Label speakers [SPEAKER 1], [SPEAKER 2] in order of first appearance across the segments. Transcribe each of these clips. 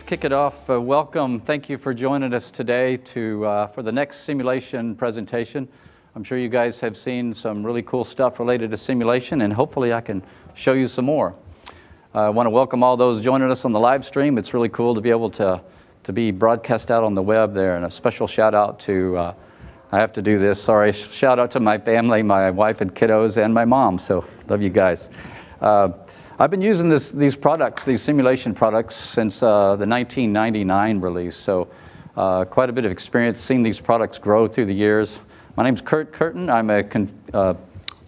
[SPEAKER 1] kick it off. Welcome. Thank you for joining us today for the next simulation presentation. I'm sure you guys have seen some really cool stuff related to simulation, and hopefully I can show you some more. I want to welcome all those joining us on the live stream. It's really cool to be able to be broadcast out on the web there, and a special shout out to, I have to do this, sorry, shout out to my family, my wife and kiddos, and my mom, so love you guys. I've been using these products, these simulation products, since the 1999 release, so quite a bit of experience seeing these products grow through the years. My name's Kurt Curtin. I'm a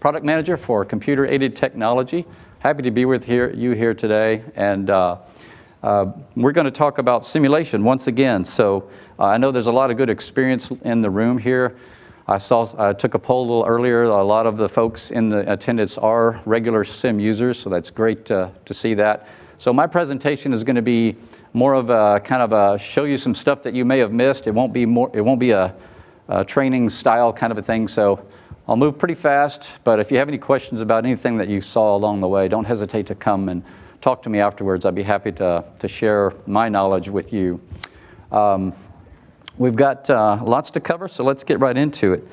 [SPEAKER 1] product manager for computer-aided technology. Happy to be with you here today, and we're going to talk about simulation once again. So I know there's a lot of good experience in the room here. I took a poll a little earlier. A lot of the folks in the attendance are regular sim users, so that's great to see that. So my presentation is going to be more of a kind of a show you some stuff that you may have missed. It won't be a training style kind of a thing. So I'll move pretty fast, but if you have any questions about anything that you saw along the way, don't hesitate to come and talk to me afterwards. I'd be happy to share my knowledge with you. We've got lots to cover, so let's get right into it.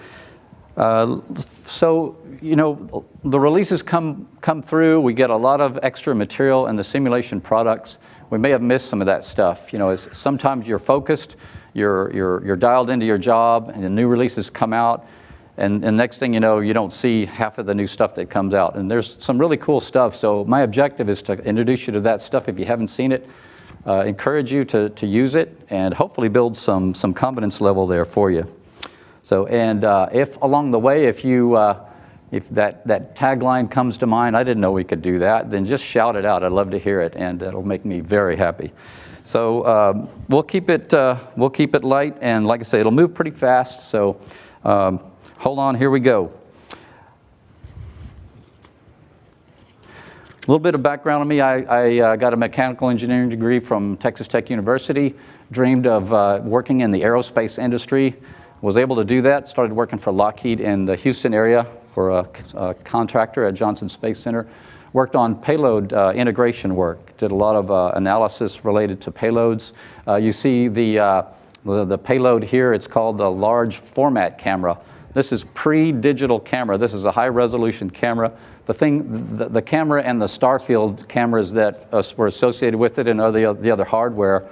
[SPEAKER 1] So, you know, the releases come through. We get a lot of extra material in the simulation products. We may have missed some of that stuff. You know, sometimes you're focused, you're dialed into your job, and the new releases come out, and next thing you know, you don't see half of the new stuff that comes out. And there's some really cool stuff. So my objective is to introduce you to that stuff if you haven't seen it. Encourage you to use it and hopefully build some confidence level there for you. So, and if along the way, if that tagline comes to mind, I didn't know we could do that, then just shout it out. I'd love to hear it, and it'll make me very happy. So we'll keep it light, and like I say, it'll move pretty fast. So hold on, here we go. A little bit of background on me. I got a mechanical engineering degree from Texas Tech University, dreamed of working in the aerospace industry, was able to do that, started working for Lockheed in the Houston area for a contractor at Johnson Space Center, worked on payload integration work, did a lot of analysis related to payloads. You see the payload here, it's called the large format camera. This is pre-digital camera. This is a high resolution camera. The camera and the Starfield cameras that were associated with it and the other hardware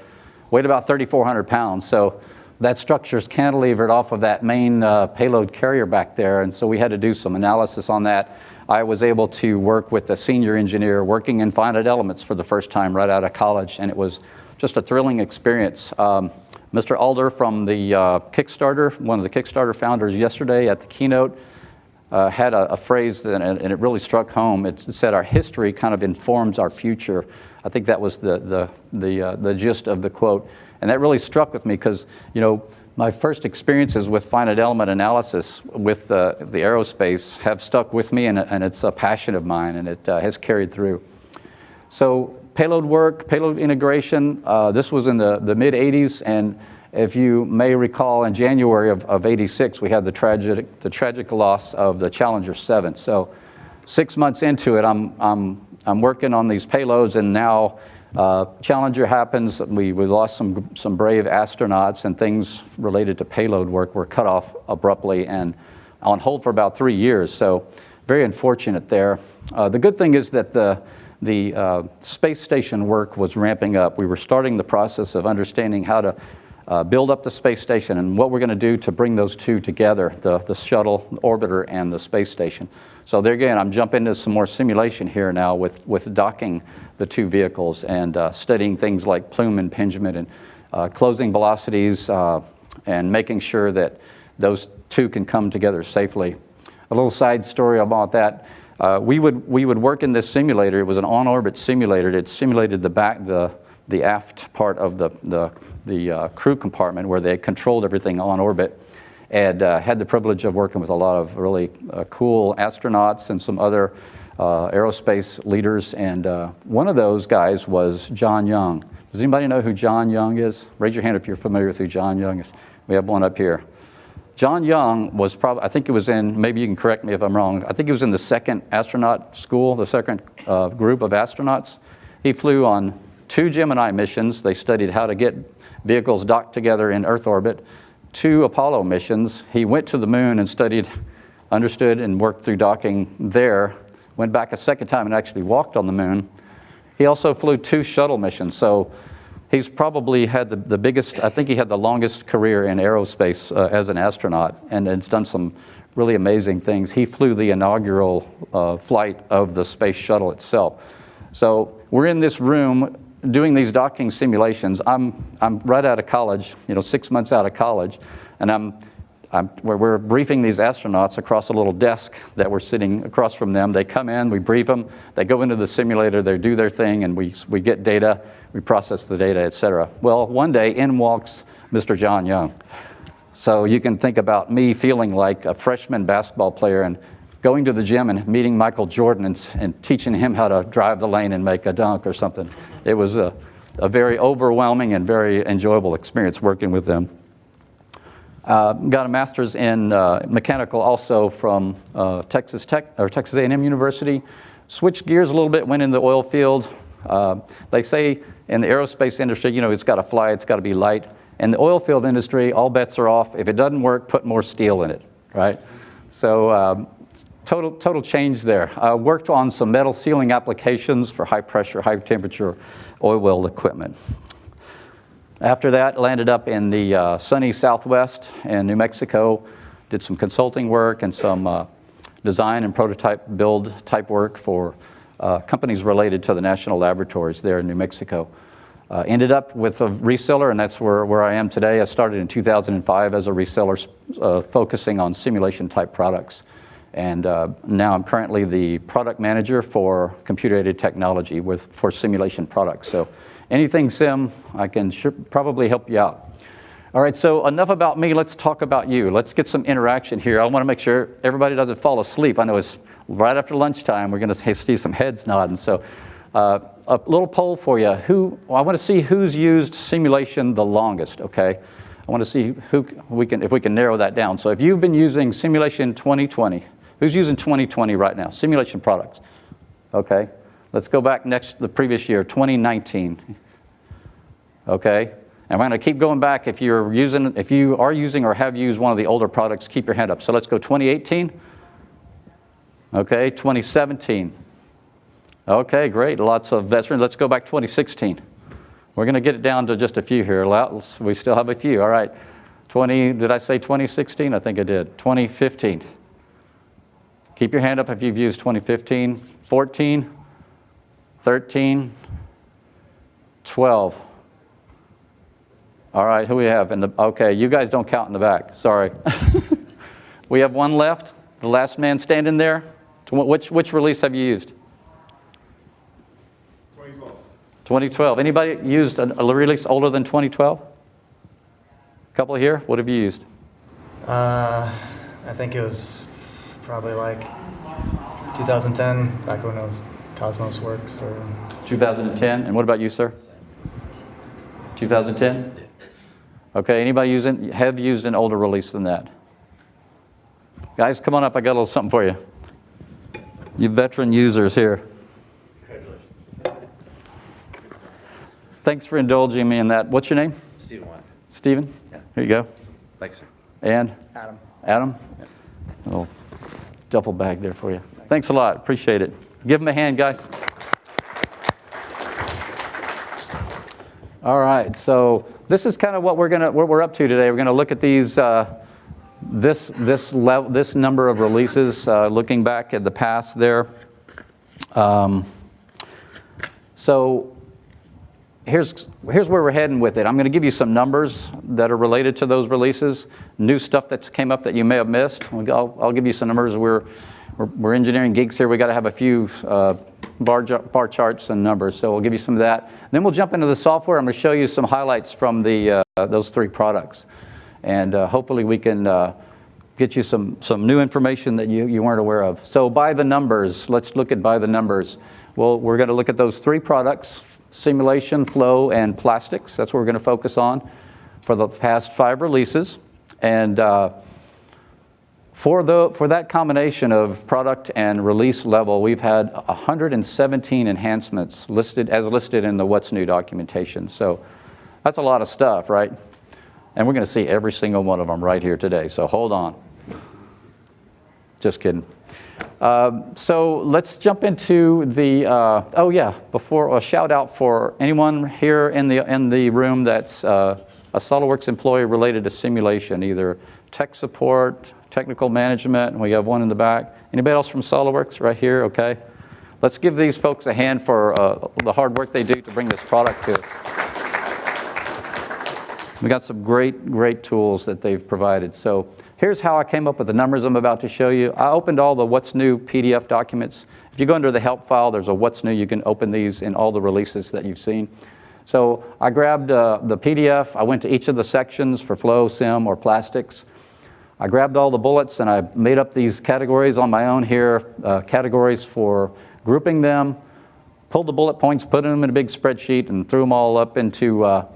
[SPEAKER 1] weighed about 3,400 pounds. So that structure's cantilevered off of that main payload carrier back there, and so we had to do some analysis on that. I was able to work with a senior engineer working in finite elements for the first time right out of college, and it was just a thrilling experience. Mr. Alder from the Kickstarter, one of the Kickstarter founders yesterday at the keynote, had a phrase, and it really struck home. It said, "Our history kind of informs our future." I think that was the gist of the quote. And that really struck with me because, you know, my first experiences with finite element analysis with the aerospace have stuck with me, and it's a passion of mine, and it has carried through. So payload work, payload integration, this was in the mid-'80s, and if you may recall, in January of '86, we had the tragic loss of the Challenger 7. So 6 months into it, I'm working on these payloads, and now Challenger happens. We lost some brave astronauts, and things related to payload work were cut off abruptly and on hold for about 3 years. So very unfortunate there. The good thing is that the space station work was ramping up. We were starting the process of understanding how to build up the space station and what we're going to do to bring those two together, the shuttle, the orbiter, and the space station. So there again, I'm jumping into some more simulation here now with docking the two vehicles and studying things like plume impingement and closing velocities and making sure that those two can come together safely. A little side story about that. We would work in this simulator. It was an on-orbit simulator. It simulated the aft part of the crew compartment where they controlled everything on orbit, and had the privilege of working with a lot of really cool astronauts and some other aerospace leaders, and one of those guys was John Young. Does anybody know who John Young is? Raise your hand if you're familiar with who John Young is. We have one up here. John Young was probably, I think it was in, maybe you can correct me if I'm wrong, I think he was in the second astronaut school, the second group of astronauts. He flew on 2 Gemini missions. They studied how to get vehicles docked together in Earth orbit. 2 Apollo missions. He went to the moon and studied, understood, and worked through docking there. Went back a second time and actually walked on the moon. He also flew 2 shuttle missions. So he's probably had the biggest, I think he had the longest career in aerospace as an astronaut, and has done some really amazing things. He flew the inaugural flight of the space shuttle itself. So we're in this room doing these docking simulations. I'm right out of college, 6 months out of college, and we're briefing these astronauts across a little desk that we're sitting across from them. They come in, we brief them, they go into the simulator, they do their thing, and we get data, we process the data, et cetera. Well, one day in walks Mr. John Young. So you can think about me feeling like a freshman basketball player and going to the gym and meeting Michael Jordan and teaching him how to drive the lane and make a dunk or something. It was a very overwhelming and very enjoyable experience working with them. Got a master's in mechanical also from Texas A&M University. Switched gears a little bit, went in the oil field. They say in the aerospace industry, it's got to fly, it's got to be light. In the oil field industry, all bets are off. If it doesn't work, put more steel in it, right? So total change there. Worked on some metal sealing applications for high pressure, high temperature oil well equipment. After that, landed up in the sunny Southwest in New Mexico, did some consulting work and some design and prototype build type work for companies related to the national laboratories there in New Mexico. Ended up with a reseller, and that's where I am today. I started in 2005 as a reseller focusing on simulation type products. And now I'm currently the product manager for computer-aided technology for simulation products. So anything sim, I can probably help you out. All right, so enough about me. Let's talk about you. Let's get some interaction here. I want to make sure everybody doesn't fall asleep. I know it's right after lunchtime. We're going to see some heads nodding. So a little poll for you. I want to see who's used simulation the longest, okay? I want to see if we can narrow that down. So if you've been using simulation 2020, who's using 2020 right now? Simulation products. Okay. Let's go back the previous year, 2019. Okay. And we're going to keep going back. If you are using or have used one of the older products, keep your hand up. So let's go 2018. Okay. 2017. Okay, great. Lots of veterans. Let's go back 2016. We're going to get it down to just a few here. We still have a few. All right. Did I say 2016? I think I did. 2015. Keep your hand up if you've used 2015. 14, 13, 12. All right, who we have? Okay, you guys don't count in the back. Sorry. We have one left. The last man standing there. Which release have you used? 2012. Anybody used a release older than 2012? A couple here. What have you used?
[SPEAKER 2] I think it was probably like 2010, back when it was Cosmos Works. Or
[SPEAKER 1] 2010. And what about you, sir? 2010? Okay, anybody have used an older release than that? Guys, come on up. I got a little something for you. You veteran users here. Thanks for indulging me in that. What's your name?
[SPEAKER 3] Stephen Watt.
[SPEAKER 1] Stephen?
[SPEAKER 3] Yeah.
[SPEAKER 1] Here you go.
[SPEAKER 3] Thanks, sir.
[SPEAKER 2] Adam.
[SPEAKER 1] Adam?
[SPEAKER 3] Yeah.
[SPEAKER 1] A little duffel bag there for you. Thanks a lot. Appreciate it. Give them a hand, guys. All right. So this is kind of what we're up to today. We're going to look at these this number of releases, looking back at the past there. So here's where we're heading with it. I'm going to give you some numbers that are related to those releases, new stuff that's came up that you may have missed. I'll give you some numbers. We're engineering geeks here. We got to have a few bar charts and numbers, so we'll give you some of that. Then we'll jump into the software. I'm going to show you some highlights from those 3 products, and hopefully we can get you some new information that you weren't aware of. So by the numbers, let's look at by the numbers. Well, we're going to look at those 3 products: simulation, flow, and plastics. That's what we're going to focus on for the past 5 releases. And For that combination of product and release level, we've had 117 enhancements listed in the What's New documentation. So that's a lot of stuff, right? And we're going to see every single one of them right here today, so hold on. Just kidding. So let's jump into the, oh yeah, before a shout out for anyone here in the room that's a SOLIDWORKS employee related to simulation, either tech support, technical management. We have one in the back. Anybody else from SOLIDWORKS right here? Okay. Let's give these folks a hand for the hard work they do to bring this product to us. We got some great tools that they've provided. So here's how I came up with the numbers I'm about to show you. I opened all the What's New PDF documents. If you go under the help file, there's a What's New. You can open these in all the releases that you've seen. So I grabbed the PDF. I went to each of the sections for flow, sim, or plastics. I grabbed all the bullets and I made up these categories on my own here, categories for grouping them, pulled the bullet points, put them in a big spreadsheet, and threw them all up into a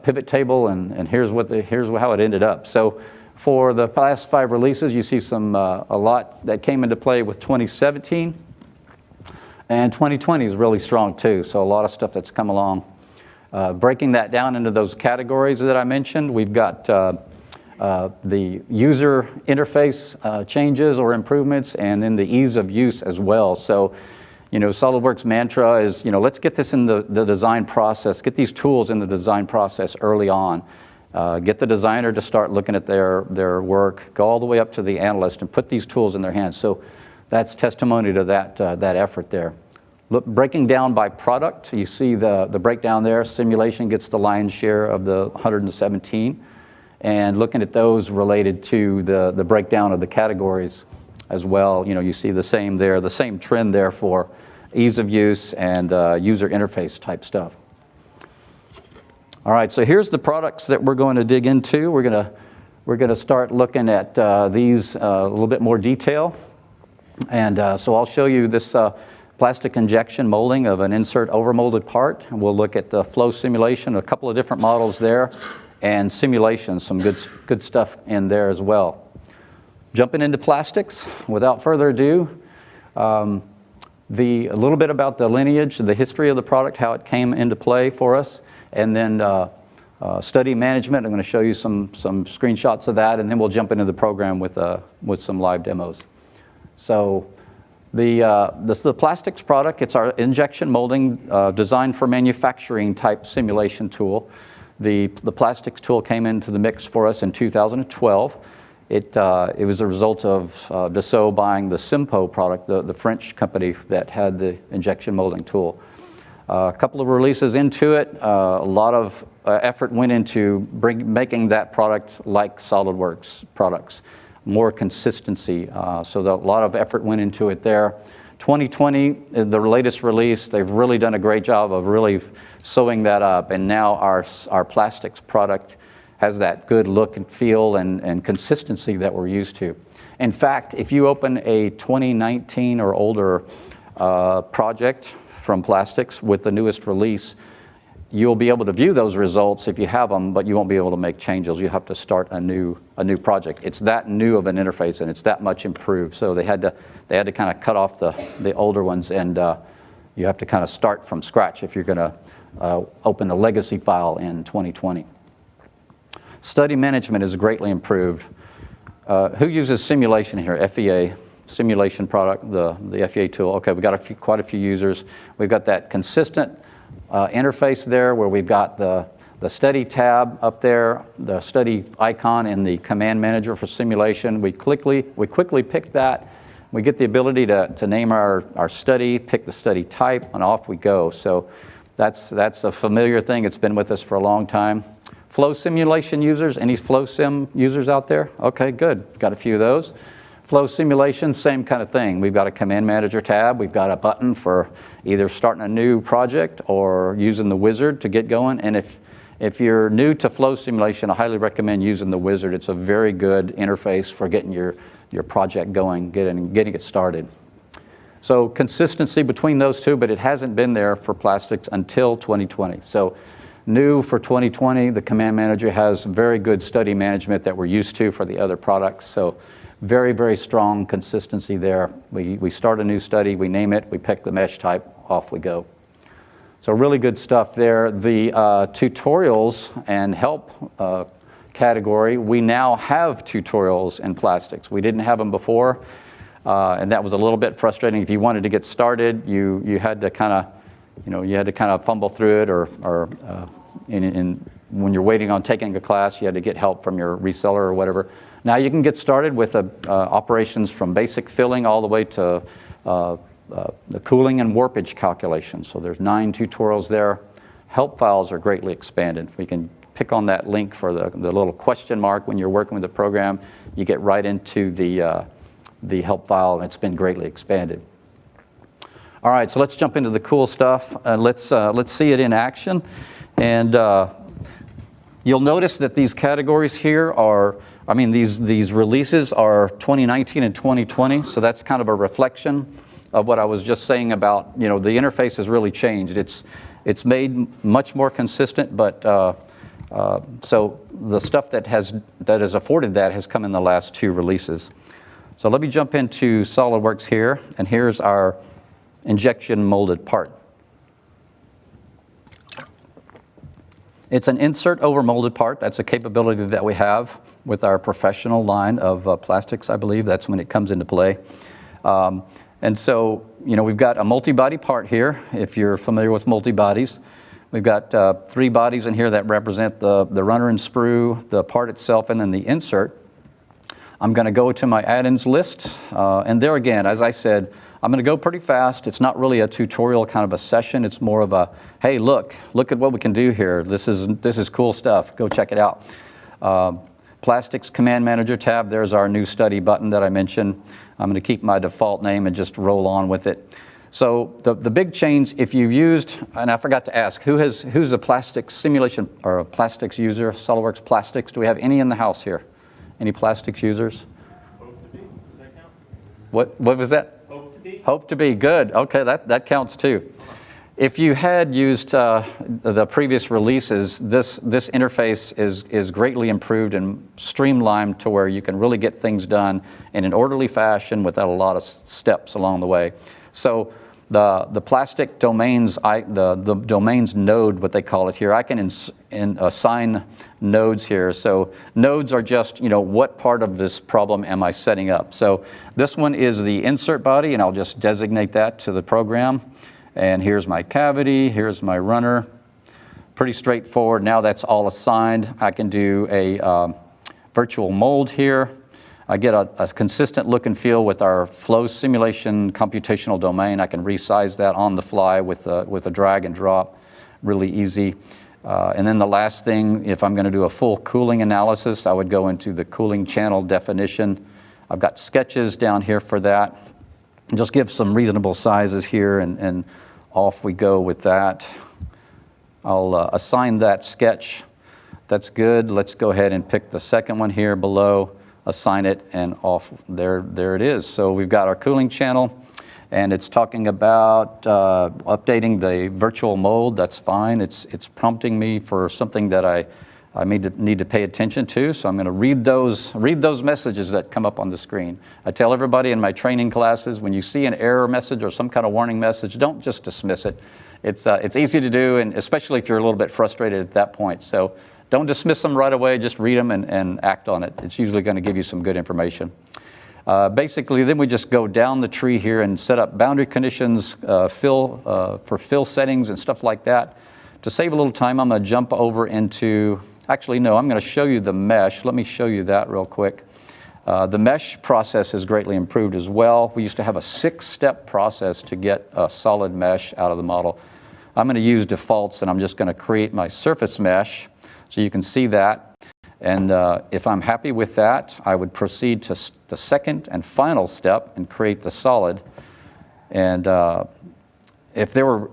[SPEAKER 1] pivot table, and here's how it ended up. So for the past 5 releases, you see a lot that came into play with 2017, and 2020 is really strong too, so a lot of stuff that's come along. Breaking that down into those categories that I mentioned, we've got the user interface changes or improvements, and then the ease of use as well. So, SOLIDWORKS mantra is, let's get this in the design process, get these tools in the design process early on. Get the designer to start looking at their work, go all the way up to the analyst and put these tools in their hands. So that's testimony to that effort there. Look, breaking down by product, you see the breakdown there. Simulation gets the lion's share of the 117. And looking at those related to the breakdown of the categories as well, you see the same there, the same trend there for ease of use and user interface type stuff. All right, so here's the products that we're going to dig into. We're going to start looking at these a little bit more detail. And so I'll show you this plastic injection molding of an insert overmolded part. And we'll look at the flow simulation, a couple of different models there, and simulation, some good stuff in there as well. Jumping into plastics, without further ado, a little bit about the lineage, the history of the product, how it came into play for us, and then study management. I'm going to show you some screenshots of that, and then we'll jump into the program with some live demos. So the plastics product, it's our injection molding designed for manufacturing type simulation tool. The plastics tool came into the mix for us in 2012. It was a result of Dassault buying the Simpo product, the French company that had the injection molding tool. A couple of releases into it, a lot of effort went into making that product like SOLIDWORKS products, more consistency. So a lot of effort went into it there. 2020, the latest release, they've really done a great job of really sewing that up, and now our plastics product has that good look and feel and consistency that we're used to. In fact, if you open a 2019 or older project from plastics with the newest release, you'll be able to view those results if you have them, but you won't be able to make changes. You have to start a new project. It's that new of an interface, and it's that much improved. So they had to kind of cut off the older ones, and you have to kind of start from scratch if you're going to open a legacy file in 2020. Study management is greatly improved. Who uses simulation here? FEA, simulation product, the FEA tool. Okay, we've got quite a few users. We've got that consistent interface there where we've got the study tab up there, the study icon in the command manager for simulation. We quickly pick that. We get the ability to name our study, pick the study type, and off we go. So that's a familiar thing. It's been with us for a long time. Flow simulation users, any flow sim users out there? Okay, good. Got a few of those. Flow simulation, same kind of thing. We've got a command manager tab. We've got a button for either starting a new project or using the wizard to get going. And if you're new to flow simulation, I highly recommend using the wizard. It's a very good interface for getting your project going, getting it started. So consistency between those two, but it hasn't been there for plastics until 2020. So new for 2020, the command manager has very good study management that we're used to for the other products. So Very, very strong consistency there. We start a new study, we name it, we pick the mesh type, off we go. So really good stuff there. The tutorials and help category, we now have tutorials in plastics. We didn't have them before, and that was a little bit frustrating. If you wanted to get started, you had to kind of, fumble through it, or when you're waiting on taking a class, you had to get help from your reseller or whatever. Now you can get started with operations from basic filling all the way to the cooling and warpage calculations. So there's 9 tutorials there. Help files are greatly expanded. We can pick on that link for the little question mark when you're working with the program. You get right into the help file, and it's been greatly expanded. All right, so let's jump into the cool stuff. Let's see it in action. And you'll notice that these categories here are, these releases are 2019 and 2020, so that's kind of a reflection of what I was just saying about, the interface has really changed. It's made much more consistent, but so the stuff that has afforded that has come in the last 2 releases. So let me jump into SOLIDWORKS here, and here's our injection molded part. It's an insert over molded part. That's a capability that we have with our professional line of plastics, I believe. That's when it comes into play. And so, we've got a multi-body part here, if you're familiar with multi-bodies. We've got 3 bodies in here that represent the runner and sprue, the part itself, and then the insert. I'm going to go to my add-ins list, and there again, as I said, I'm going to go pretty fast. It's not really a tutorial kind of a session. It's more of a, hey, look at what we can do here. This is cool stuff. Go check it out. Plastics Command Manager tab, there's our new study button that I mentioned. I'm going to keep my default name and just roll on with it. So the big change, if you've used, and I forgot to ask, who's a plastics simulation or a plastics user, SOLIDWORKS Plastics? Do we have any in the house here? Any plastics users?
[SPEAKER 3] Hope to be. Does that count?
[SPEAKER 1] What was that?
[SPEAKER 3] Hope to be.
[SPEAKER 1] Hope to be, good. Okay, that counts too. If you had used the previous releases, this interface is greatly improved and streamlined to where you can really get things done in an orderly fashion without a lot of steps along the way. So the plastic domains, the domains node, what they call it here, I can assign nodes here. So nodes are just, what part of this problem am I setting up? So this one is the insert body, and I'll just designate that to the program. And here's my cavity, here's my runner. Pretty straightforward. Now that's all assigned. I can do a virtual mold here. I get a consistent look and feel with our flow simulation computational domain. I can resize that on the fly with a drag and drop. Really easy. And then the last thing, if I'm going to do a full cooling analysis, I would go into the cooling channel definition. I've got sketches down here for that. Just give some reasonable sizes here, and off we go with that. I'll assign that sketch. That's good. Let's go ahead and pick the second one here below, assign it, and off there it is. So we've got our cooling channel, and it's talking about updating the virtual mold. That's fine. It's prompting me for something that I need to pay attention to, so I'm going to read those messages that come up on the screen. I tell everybody in my training classes, when you see an error message or some kind of warning message, don't just dismiss it. It's easy to do, and especially if you're a little bit frustrated at that point. So don't dismiss them right away, just read them and act on it. It's usually going to give you some good information. Basically, then we just go down the tree here and set up boundary conditions, for fill settings and stuff like that. To save a little time, I'm going to jump over into, actually, no, I'm going to show you the mesh. Let me show you that real quick. The mesh process is greatly improved as well. We used to have a 6-step process to get a solid mesh out of the model. I'm going to use defaults, and I'm just going to create my surface mesh so you can see that. And if I'm happy with that, I would proceed to the second and final step and create the solid. And if there were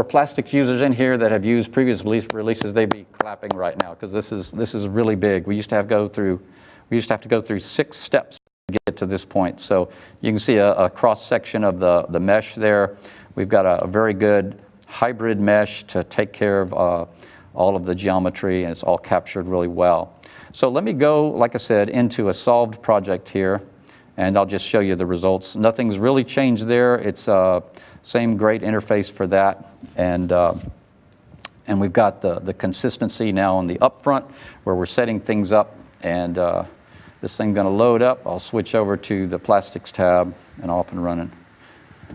[SPEAKER 1] plastics users in here that have used previous releases, they'd be clapping right now, because this is really big. We used to have to go through 6 steps to get to this point. So you can see a cross section of the mesh there. We've got a very good hybrid mesh to take care of all of the geometry, and it's all captured really well. So let me go, like I said, into a solved project here, and I'll just show you the results. Nothing's really changed there. It's same great interface for that, and we've got the consistency now on the upfront where we're setting things up, and this thing's going to load up. I'll switch over to the plastics tab and off and running.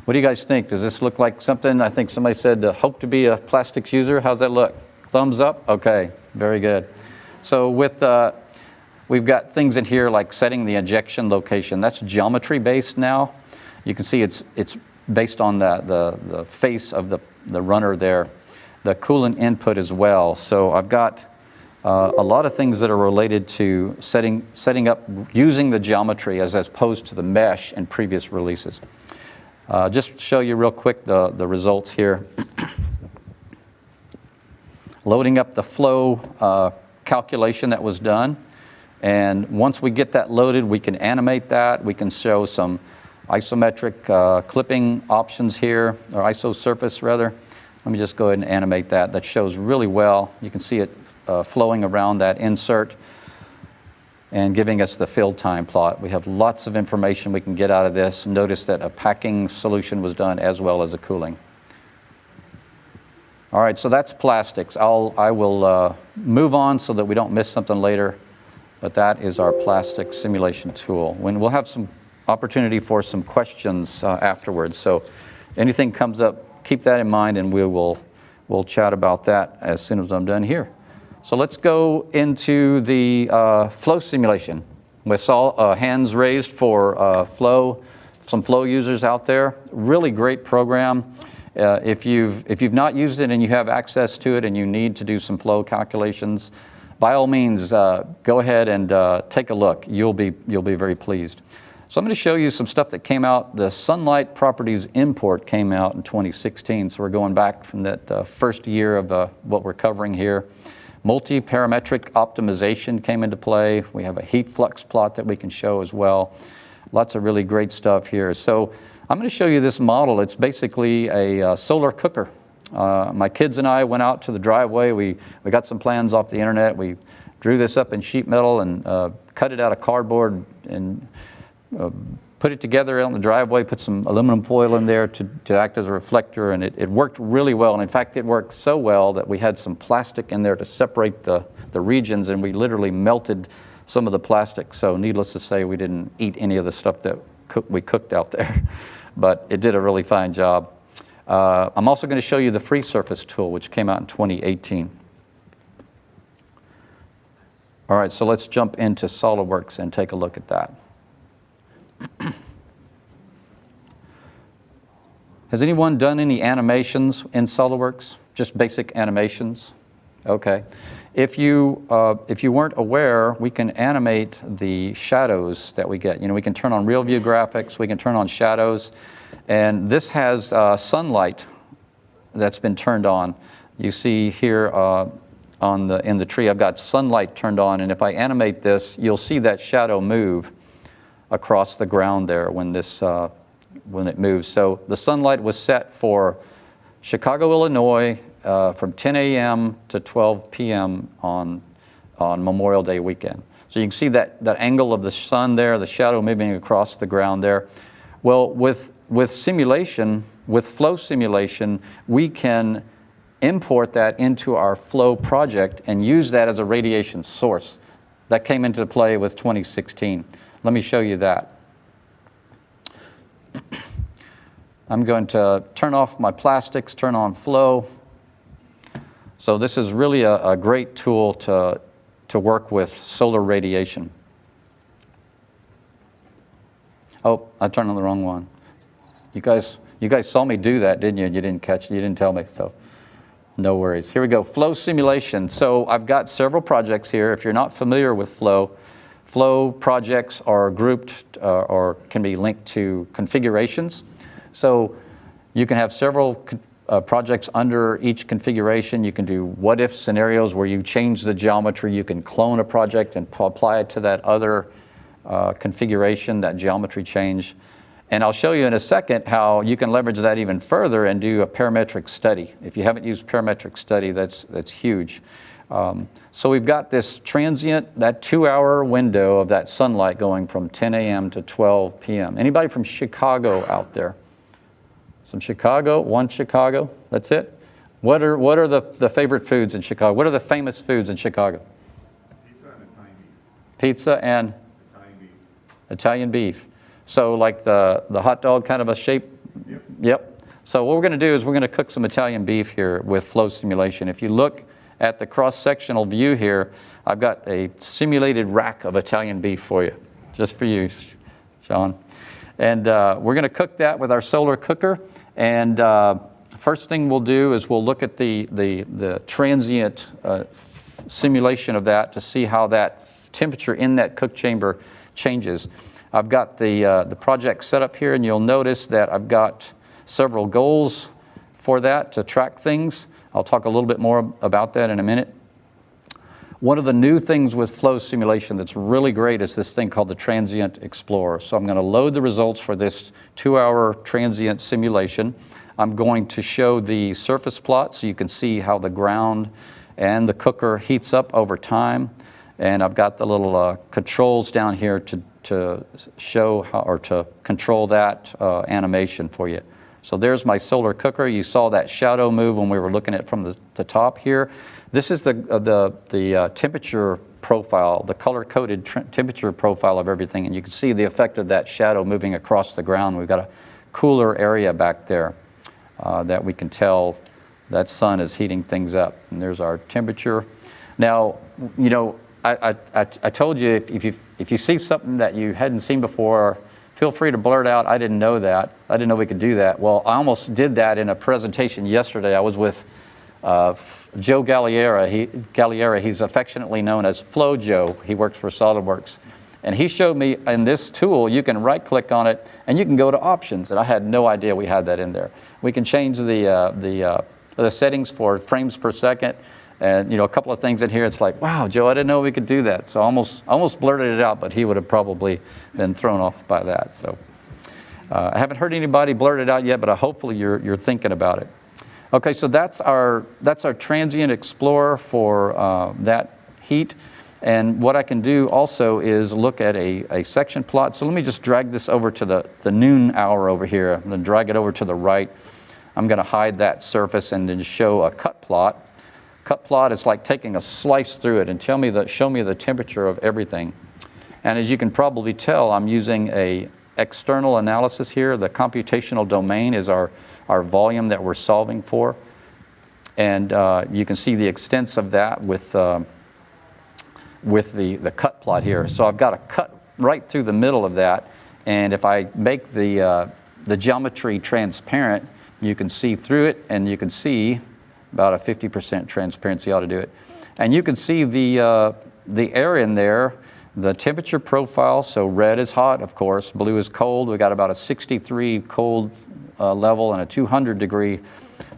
[SPEAKER 1] What do you guys think? Does this look like something? I think somebody said hope to be a plastics user. How's that look? Thumbs up? Okay, very good. So with we've got things in here like setting the injection location. That's geometry based now. You can see it's based on the face of the runner there. The coolant input as well. So I've got a lot of things that are related to setting up using the geometry as opposed to the mesh in previous releases. Just to show you real quick the results here. Loading up the flow calculation that was done, and once we get that loaded, we can animate that. We can show some isometric clipping options here, or iso surface rather. Let me just go ahead and animate that. That shows really well. You can see it flowing around that insert and giving us the fill time plot. We have lots of information we can get out of this. Notice that a packing solution was done as well as a cooling. All right, so that's plastics. I will move on so that we don't miss something later, but that is our plastic simulation tool. When we'll have some opportunity for some questions afterwards, so anything comes up, keep that in mind, and we'll chat about that as soon as I'm done here. So let's go into the flow simulation. We saw hands raised for flow, some flow users out there. Really great program. If you've not used it and you have access to it and you need to do some flow calculations, by all means, go ahead and take a look. You'll be very pleased. So I'm going to show you some stuff that came out. The Sunlight Properties import came out in 2016. So we're going back from that first year of what we're covering here. Multi-parametric optimization came into play. We have a heat flux plot that we can show as well. Lots of really great stuff here. So I'm going to show you this model. It's basically a solar cooker. My kids and I went out to the driveway. We got some plans off the internet. We drew this up in sheet metal and cut it out of cardboard and put it together on the driveway, put some aluminum foil in there to act as a reflector, and it worked really well. And in fact, it worked so well that we had some plastic in there to separate the regions, and we literally melted some of the plastic. So needless to say, we didn't eat any of the stuff that we cooked out there, but it did a really fine job. I'm also going to show you the free surface tool, which came out in 2018. All right, so let's jump into SOLIDWORKS and take a look at that. Has anyone done any animations in SOLIDWORKS? Just basic animations? Okay. If you weren't aware, we can animate the shadows that we get. You know, we can turn on real view graphics, we can turn on shadows, and this has sunlight that's been turned on. You see here in the tree, I've got sunlight turned on, and if I animate this, you'll see that shadow move across the ground there when it moves. So the sunlight was set for Chicago, Illinois, from 10 a.m. to 12 p.m. on Memorial Day weekend. So you can see that angle of the sun there, the shadow moving across the ground there. Well, with simulation, with flow simulation, we can import that into our flow project and use that as a radiation source. That came into play with 2016. Let me show you that. I'm going to turn off my plastics, turn on flow. So this is really a great tool to work with solar radiation. Oh, I turned on the wrong one. You guys saw me do that, didn't you? You didn't catch it, you didn't tell me, so no worries. Here we go, flow simulation. So I've got several projects here. If you're not familiar with flow projects are grouped or can be linked to configurations. So you can have several projects under each configuration. You can do what-if scenarios where you change the geometry. You can clone a project and apply it to that other configuration, that geometry change. And I'll show you in a second how you can leverage that even further and do a parametric study. If you haven't used parametric study, that's huge. So we've got this transient, that 2-hour window of that sunlight going from 10 a.m. to 12 p.m. Anybody from Chicago out there? Some Chicago, one Chicago, that's it? What are the favorite foods in Chicago? What are the famous foods in Chicago?
[SPEAKER 4] Pizza and Italian beef.
[SPEAKER 1] Pizza and?
[SPEAKER 4] Italian beef.
[SPEAKER 1] Italian beef. So like the hot dog kind of a shape?
[SPEAKER 4] Yep.
[SPEAKER 1] Yep. So what we're going to do is we're going to cook some Italian beef here with flow simulation. If you look at the cross-sectional view here, I've got a simulated rack of Italian beef for you, just for you, Sean. And we're going to cook that with our solar cooker. And first thing we'll do is we'll look at the transient simulation of that to see how that temperature in that cook chamber changes. I've got the project set up here, and you'll notice that I've got several goals for that to track things. I'll talk a little bit more about that in a minute. One of the new things with flow simulation that's really great is this thing called the Transient Explorer. So I'm going to load the results for this 2-hour transient simulation. I'm going to show the surface plot so you can see how the ground and the cooker heats up over time. And I've got the little controls down here to show how, or to control that animation for you. So there's my solar cooker. You saw that shadow move when we were looking at it from the top here. This is the temperature profile, the color-coded temperature profile of everything, and you can see the effect of that shadow moving across the ground. We've got a cooler area back there that we can tell that sun is heating things up. And there's our temperature. Now, you know, I told you if you see something that you hadn't seen before, feel free to blurt out, I didn't know that. I didn't know we could do that. Well, I almost did that in a presentation yesterday. I was with Joe Galliera. He's affectionately known as Flow Joe. He works for SOLIDWORKS. And he showed me in this tool, you can right-click on it, and you can go to options. And I had no idea we had that in there. We can change the settings for frames per second. And, you know, a couple of things in here, it's like, wow, Joe, I didn't know we could do that. So I almost blurted it out, but he would have probably been thrown off by that. So I haven't heard anybody blurt it out yet, but hopefully you're thinking about it. Okay, so that's our Transient Explorer for that heat. And what I can do also is look at a section plot. So let me just drag this over to the noon hour over here. I'm going to drag it over to the right. I'm going to hide that surface and then show a cut plot. Cut plot is like taking a slice through it and show me the temperature of everything. And as you can probably tell, I'm using a external analysis here. The computational domain is our volume that we're solving for. And you can see the extents of that with the cut plot here. So I've got a cut right through the middle of that. And if I make the geometry transparent, you can see through it, and you can see about a 50% transparency ought to do it. And you can see the air in there, the temperature profile. So red is hot, of course. Blue is cold. We got about a 63 cold level and a 200 degree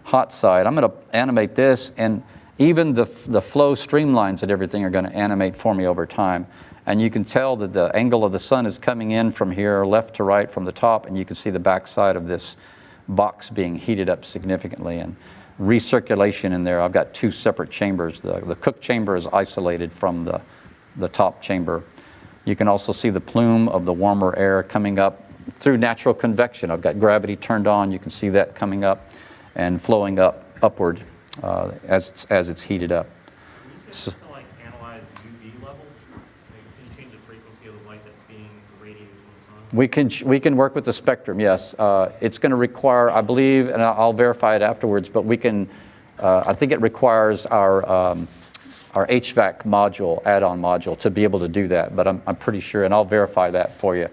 [SPEAKER 1] hot side. I'm going to animate this, and even the flow streamlines and everything are going to animate for me over time. And you can tell that the angle of the sun is coming in from here, left to right from the top, and you can see the backside of this box being heated up significantly. And recirculation in there. I've got two separate chambers. The cook chamber is isolated from the top chamber. You can also see the plume of the warmer air coming up through natural convection. I've got gravity turned on. You can see that coming up and flowing upward as it's heated up.
[SPEAKER 3] Can you just like analyze UV levels? Like, can you change the frequency of the light that's being radiated from the sun?
[SPEAKER 1] We can work with the spectrum, yes. It's going to require, I believe, and I'll verify it afterwards, but we can, I think it requires our HVAC module, add-on module, to be able to do that, but I'm pretty sure, and I'll verify that for you.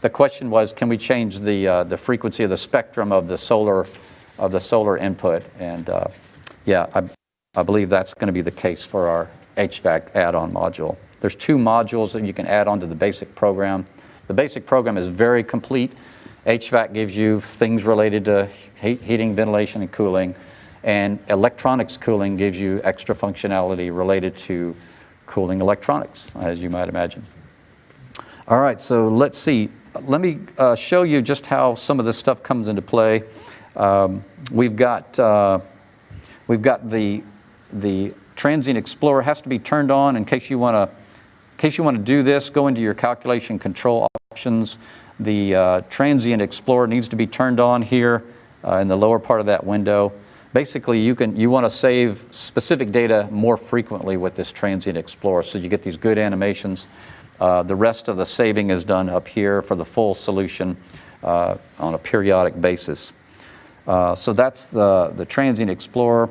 [SPEAKER 1] The question was, can we change the frequency of the spectrum of the solar input? And yeah, I believe that's going to be the case for our HVAC add-on module. There's two modules that you can add onto the basic program. The basic program is very complete. HVAC gives you things related to heating, ventilation, and cooling. And electronics cooling gives you extra functionality related to cooling electronics, as you might imagine. All right, so let's see. Let me show you just how some of this stuff comes into play. We've got the Transient Explorer has to be turned on in case you want to do this. Go into your calculation control options. The Transient Explorer needs to be turned on here in the lower part of that window. Basically, you want to save specific data more frequently with this Transient Explorer, so you get these good animations. The rest of the saving is done up here for the full solution on a periodic basis. So that's the Transient Explorer.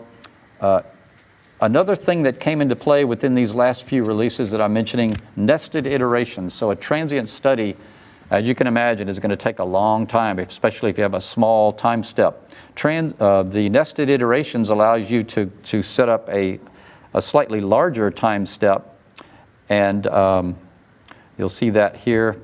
[SPEAKER 1] Another thing that came into play within these last few releases that I'm mentioning, nested iterations. So a transient study, as you can imagine, is going to take a long time, especially if you have a small time step. The nested iterations allows you to set up a slightly larger time step, and you'll see that here.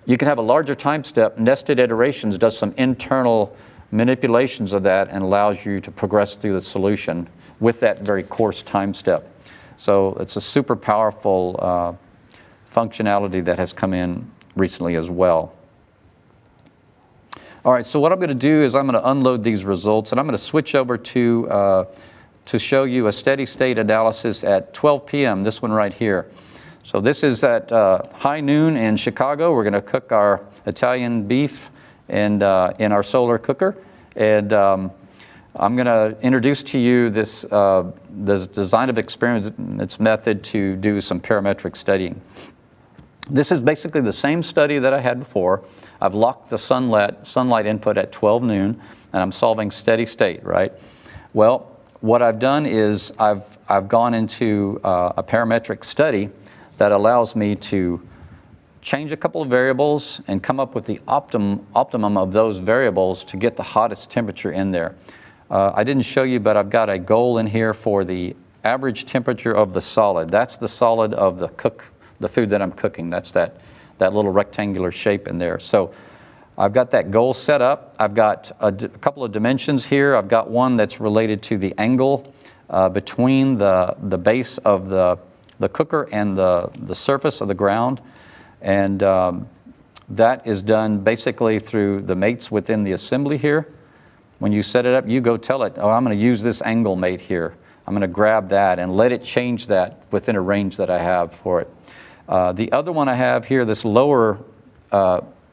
[SPEAKER 1] You can have a larger time step. Nested iterations does some internal manipulations of that and allows you to progress through the solution with that very coarse time step. So it's a super powerful functionality that has come in recently as well. All right, so what I'm going to do is I'm going to unload these results, and I'm going to switch over to show you a steady state analysis at 12 p.m., this one right here. So this is at high noon in Chicago. We're going to cook our Italian beef and in our solar cooker. And I'm going to introduce to you this design of experiments method to do some parametric studying. This is basically the same study that I had before. I've locked the sunlight input at 12 noon, and I'm solving steady state, right? Well, what I've done is I've gone into a parametric study that allows me to change a couple of variables and come up with the optimum of those variables to get the hottest temperature in there. I didn't show you, but I've got a goal in here for the average temperature of the solid. That's the solid of the food that I'm cooking. That's that little rectangular shape in there. So I've got that goal set up. I've got a couple of dimensions here. I've got one that's related to the angle between the base of the cooker and the surface of the ground. And that is done basically through the mates within the assembly here. When you set it up, you go tell it, oh, I'm going to use this angle mate here. I'm going to grab that and let it change that within a range that I have for it. The other one I have here, this lower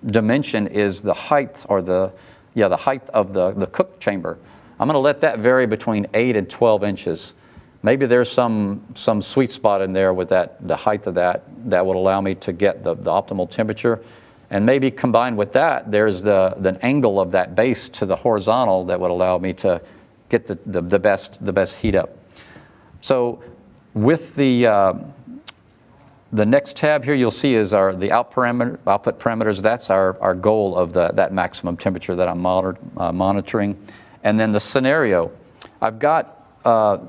[SPEAKER 1] dimension, is the height, or the height of the cook chamber. I'm going to let that vary between 8 and 12 inches. Maybe there's some sweet spot in there with the height of that will allow me to get the optimal temperature. And maybe combined with that, there's the angle of that base to the horizontal that would allow me to get the best heat up. So with the next tab here, you'll see is the output parameters. That's our goal of that maximum temperature that I'm monitoring. And then the scenario. I've got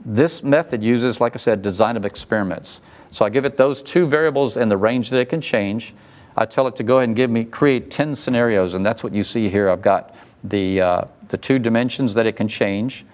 [SPEAKER 1] this method uses, like I said, design of experiments. So I give it those two variables and the range that it can change. I tell it to go ahead and create 10 scenarios, and that's what you see here. I've got the 2 dimensions that it can change.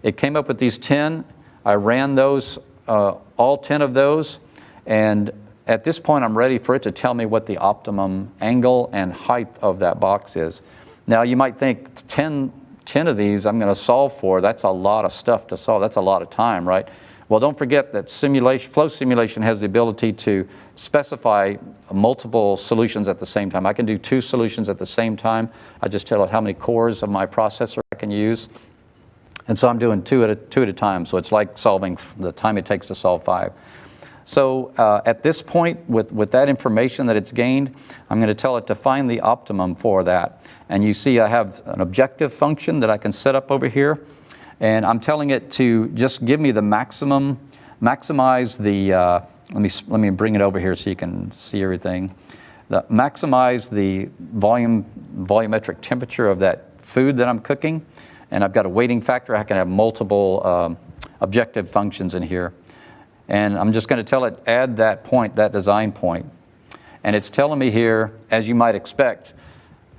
[SPEAKER 1] It came up with these 10. I ran those, all 10 of those, and at this point I'm ready for it to tell me what the optimum angle and height of that box is. Now you might think 10 of these I'm going to solve for. That's a lot of stuff to solve. That's a lot of time, right? Well, don't forget that flow simulation has the ability to specify multiple solutions at the same time. I can do 2 solutions at the same time. I just tell it how many cores of my processor I can use. And so I'm doing 2 at a time. So it's like solving the time it takes to solve 5. So at this point, with that information that it's gained, I'm going to tell it to find the optimum for that. And you see I have an objective function that I can set up over here. And I'm telling it to just give me the maximize the, let me bring it over here so you can see everything. Maximize the volumetric temperature of that food that I'm cooking. And I've got a weighting factor. I can have multiple objective functions in here. And I'm just going to tell it, add that point, that design point. And it's telling me here, as you might expect,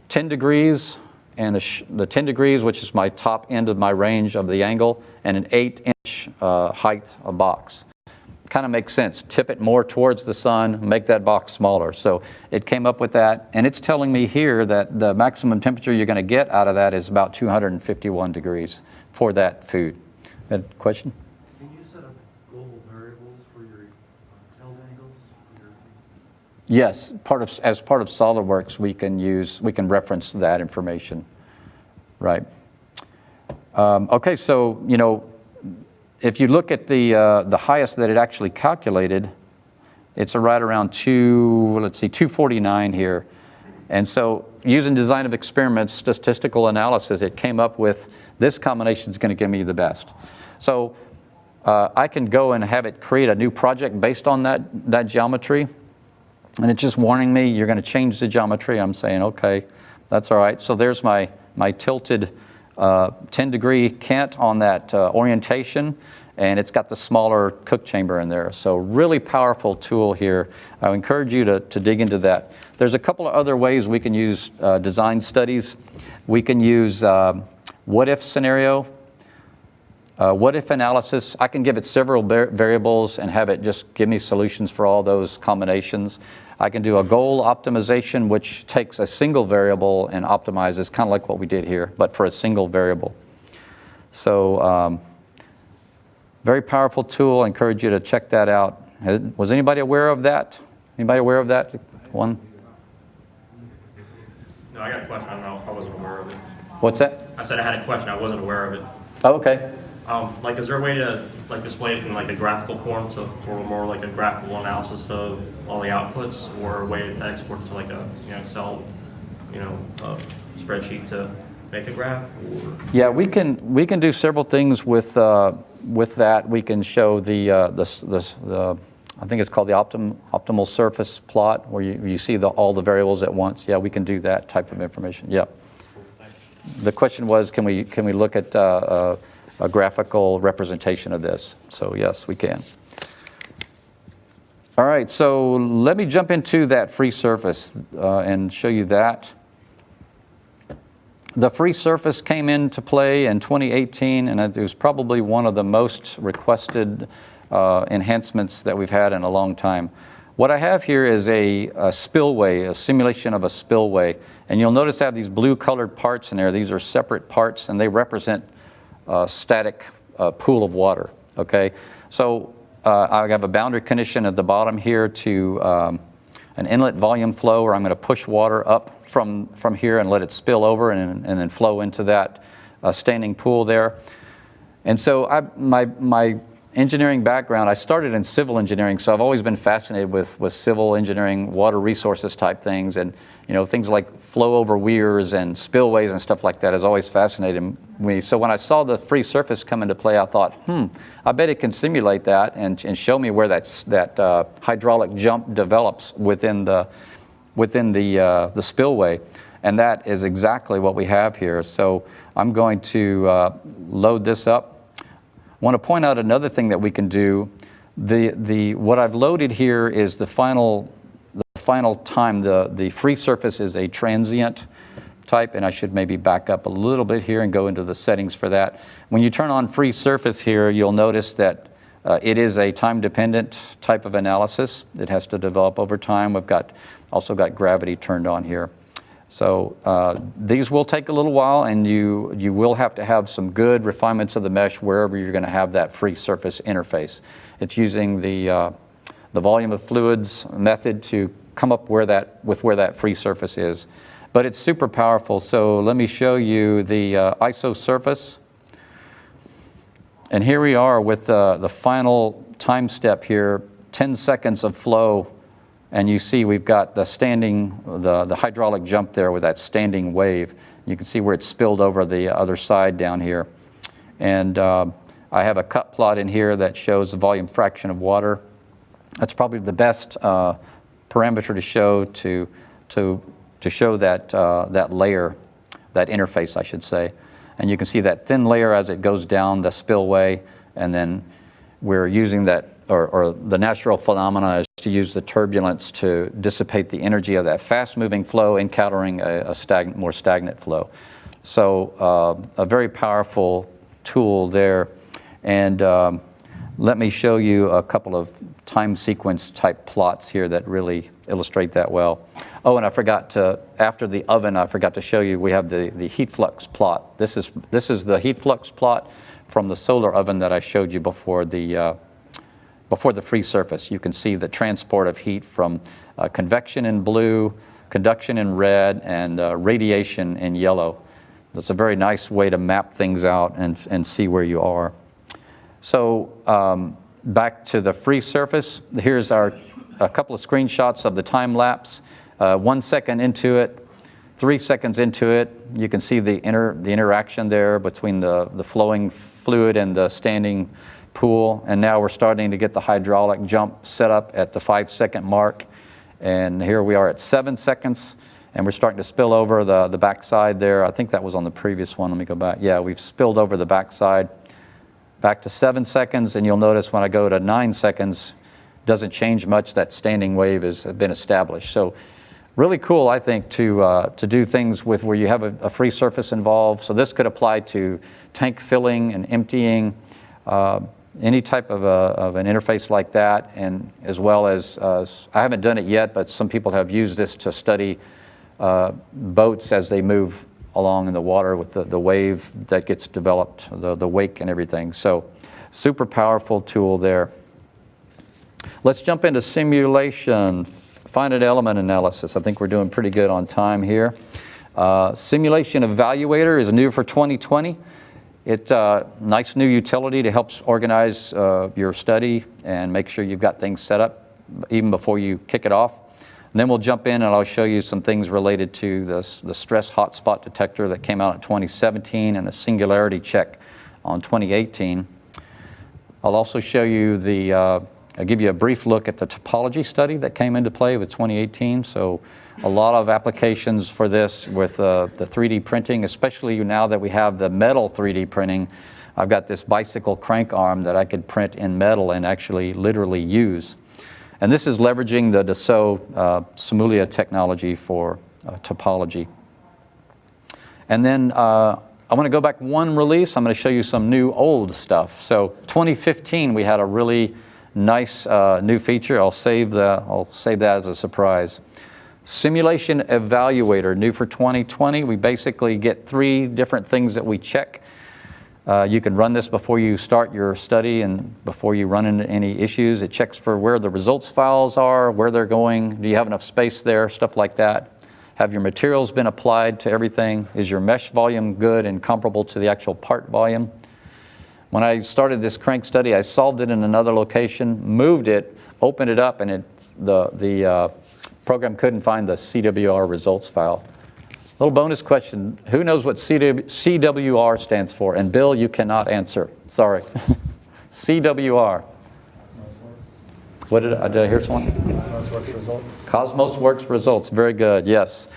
[SPEAKER 1] 10 degrees, and the 10 degrees, which is my top end of my range of the angle, and an 8-inch height of box. Kind of makes sense. Tip it more towards the sun, make that box smaller. So it came up with that, and it's telling me here that the maximum temperature you're going to get out of that is about 251 degrees for that food. Had a question?
[SPEAKER 5] Can you
[SPEAKER 1] Yes, as part of SOLIDWORKS, we can reference that information, right? Okay, so if you look at the highest that it actually calculated, it's right around 249 here, and so using design of experiments, statistical analysis, it came up with this combination is going to give me the best. So I can go and have it create a new project based on that geometry. And it's just warning me, you're going to change the geometry. I'm saying, okay, that's all right. So there's my tilted 10-degree cant on that orientation, and it's got the smaller cook chamber in there. So really powerful tool here. I encourage you to dig into that. There's a couple of other ways we can use design studies. We can use what-if scenario, what-if analysis. I can give it several variables and have it just give me solutions for all those combinations. I can do a goal optimization, which takes a single variable and optimizes, kind of like what we did here, but for a single variable. So very powerful tool. I encourage you to check that out. Was anybody aware of that? Anybody aware of that one?
[SPEAKER 3] No, I got a question. I wasn't aware of it.
[SPEAKER 1] What's that?
[SPEAKER 3] I said I had a question. I wasn't aware of it.
[SPEAKER 1] Oh, okay.
[SPEAKER 3] Like, is there a way to display it in a graphical form for more a graphical analysis of all the outputs, or a way to export to a Excel spreadsheet to make a graph? Or? Yeah,
[SPEAKER 1] we can do several things with that. We can show the I think it's called the optimal surface plot, where you see all the variables at once. Yeah, we can do that type of information. Yeah. The question was, can we look at a graphical representation of this? So yes, we can. All right, so let me jump into that free surface and show you that. The free surface came into play in 2018, and it was probably one of the most requested enhancements that we've had in a long time. What I have here is a spillway, a simulation of a spillway, and you'll notice I have these blue colored parts in there. These are separate parts, and they represent a static pool of water, okay? So I have a boundary condition at the bottom here to an inlet volume flow, where I'm going to push water up from here and let it spill over and then flow into that standing pool there. And so my engineering background, I started in civil engineering, so I've always been fascinated with civil engineering, water resources type things, and things like flow over weirs and spillways and stuff like that has always fascinated me. So when I saw the free surface come into play, I thought, I bet it can simulate that and show me where that hydraulic jump develops within the spillway, and that is exactly what we have here. So I'm going to load this up. I want to point out another thing that we can do. What I've loaded here is the final time. The free surface is a transient type, and I should maybe back up a little bit here and go into the settings for that. When you turn on free surface here, you'll notice that it is a time-dependent type of analysis. It has to develop over time. We've also got gravity turned on here. So these will take a little while, and you will have to have some good refinements of the mesh wherever you're going to have that free surface interface. It's using the volume of fluids method to come up with where that free surface is. But it's super powerful. So let me show you the ISO surface. And here we are with the final time step here, 10 seconds of flow. And you see we've got the hydraulic jump there with that standing wave. You can see where it's spilled over the other side down here. And I have a cut plot in here that shows the volume fraction of water. That's probably the best parameter to show that layer, that interface, I should say. And you can see that thin layer as it goes down the spillway, and then we're using that, or the natural phenomena is to use the turbulence to dissipate the energy of that fast-moving flow, encountering a more stagnant flow. So a very powerful tool there. And let me show you a couple of time sequence type plots here that really illustrate that well. Oh, and I forgot to, after the oven, I forgot to show you, we have the heat flux plot. This is the heat flux plot from the solar oven that I showed you before, the before the free surface. You can see the transport of heat from convection in blue, conduction in red, and radiation in yellow. That's a very nice way to map things out and see where you are. So back to the free surface. Here's a couple of screenshots of the time lapse. 1 second into it, 3 seconds into it, you can see the interaction there between the flowing fluid and the standing pool. And now we're starting to get the hydraulic jump set up at the 5-second mark. And here we are at 7 seconds, and we're starting to spill over the backside there. I think that was on the previous one. Let me go back. Yeah, we've spilled over the backside. Back to 7 seconds, and you'll notice when I go to 9 seconds, doesn't change much. That standing wave has been established. So really cool, I think, to do things with where you have a free surface involved. So this could apply to tank filling and emptying, any type of an interface like that, and as well as, I haven't done it yet, but some people have used this to study boats as they move along in the water with the wave that gets developed, the wake and everything. So super powerful tool there. Let's jump into simulation, finite element analysis. I think we're doing pretty good on time here. Simulation evaluator is new for 2020. It's a nice new utility to help organize your study and make sure you've got things set up even before you kick it off. And then we'll jump in and I'll show you some things related to the stress hotspot detector that came out in 2017 and a singularity check on 2018. I'll also show you I'll give you a brief look at the topology study that came into play with 2018. So a lot of applications for this with the 3D printing, especially now that we have the metal 3D printing. I've got this bicycle crank arm that I could print in metal and actually literally use. And this is leveraging the Dassault Simulia technology for topology. And then I want to go back one release. I'm going to show you some new old stuff. So 2015, we had a really nice new feature. I'll save that as a surprise. Simulation evaluator, new for 2020. We basically get 3 different things that we check. You can run this before you start your study and before you run into any issues. It checks for where the results files are, where they're going, do you have enough space there, stuff like that. Have your materials been applied to everything? Is your mesh volume good and comparable to the actual part volume? When I started this crank study, I solved it in another location, moved it, opened it up, and the program couldn't find the CWR results file. Little bonus question, who knows what CWR stands for? And Bill, you cannot answer, sorry. CWR. What did I hear someone?
[SPEAKER 2] Cosmos Works results.
[SPEAKER 1] Cosmos Works results, very good, yes.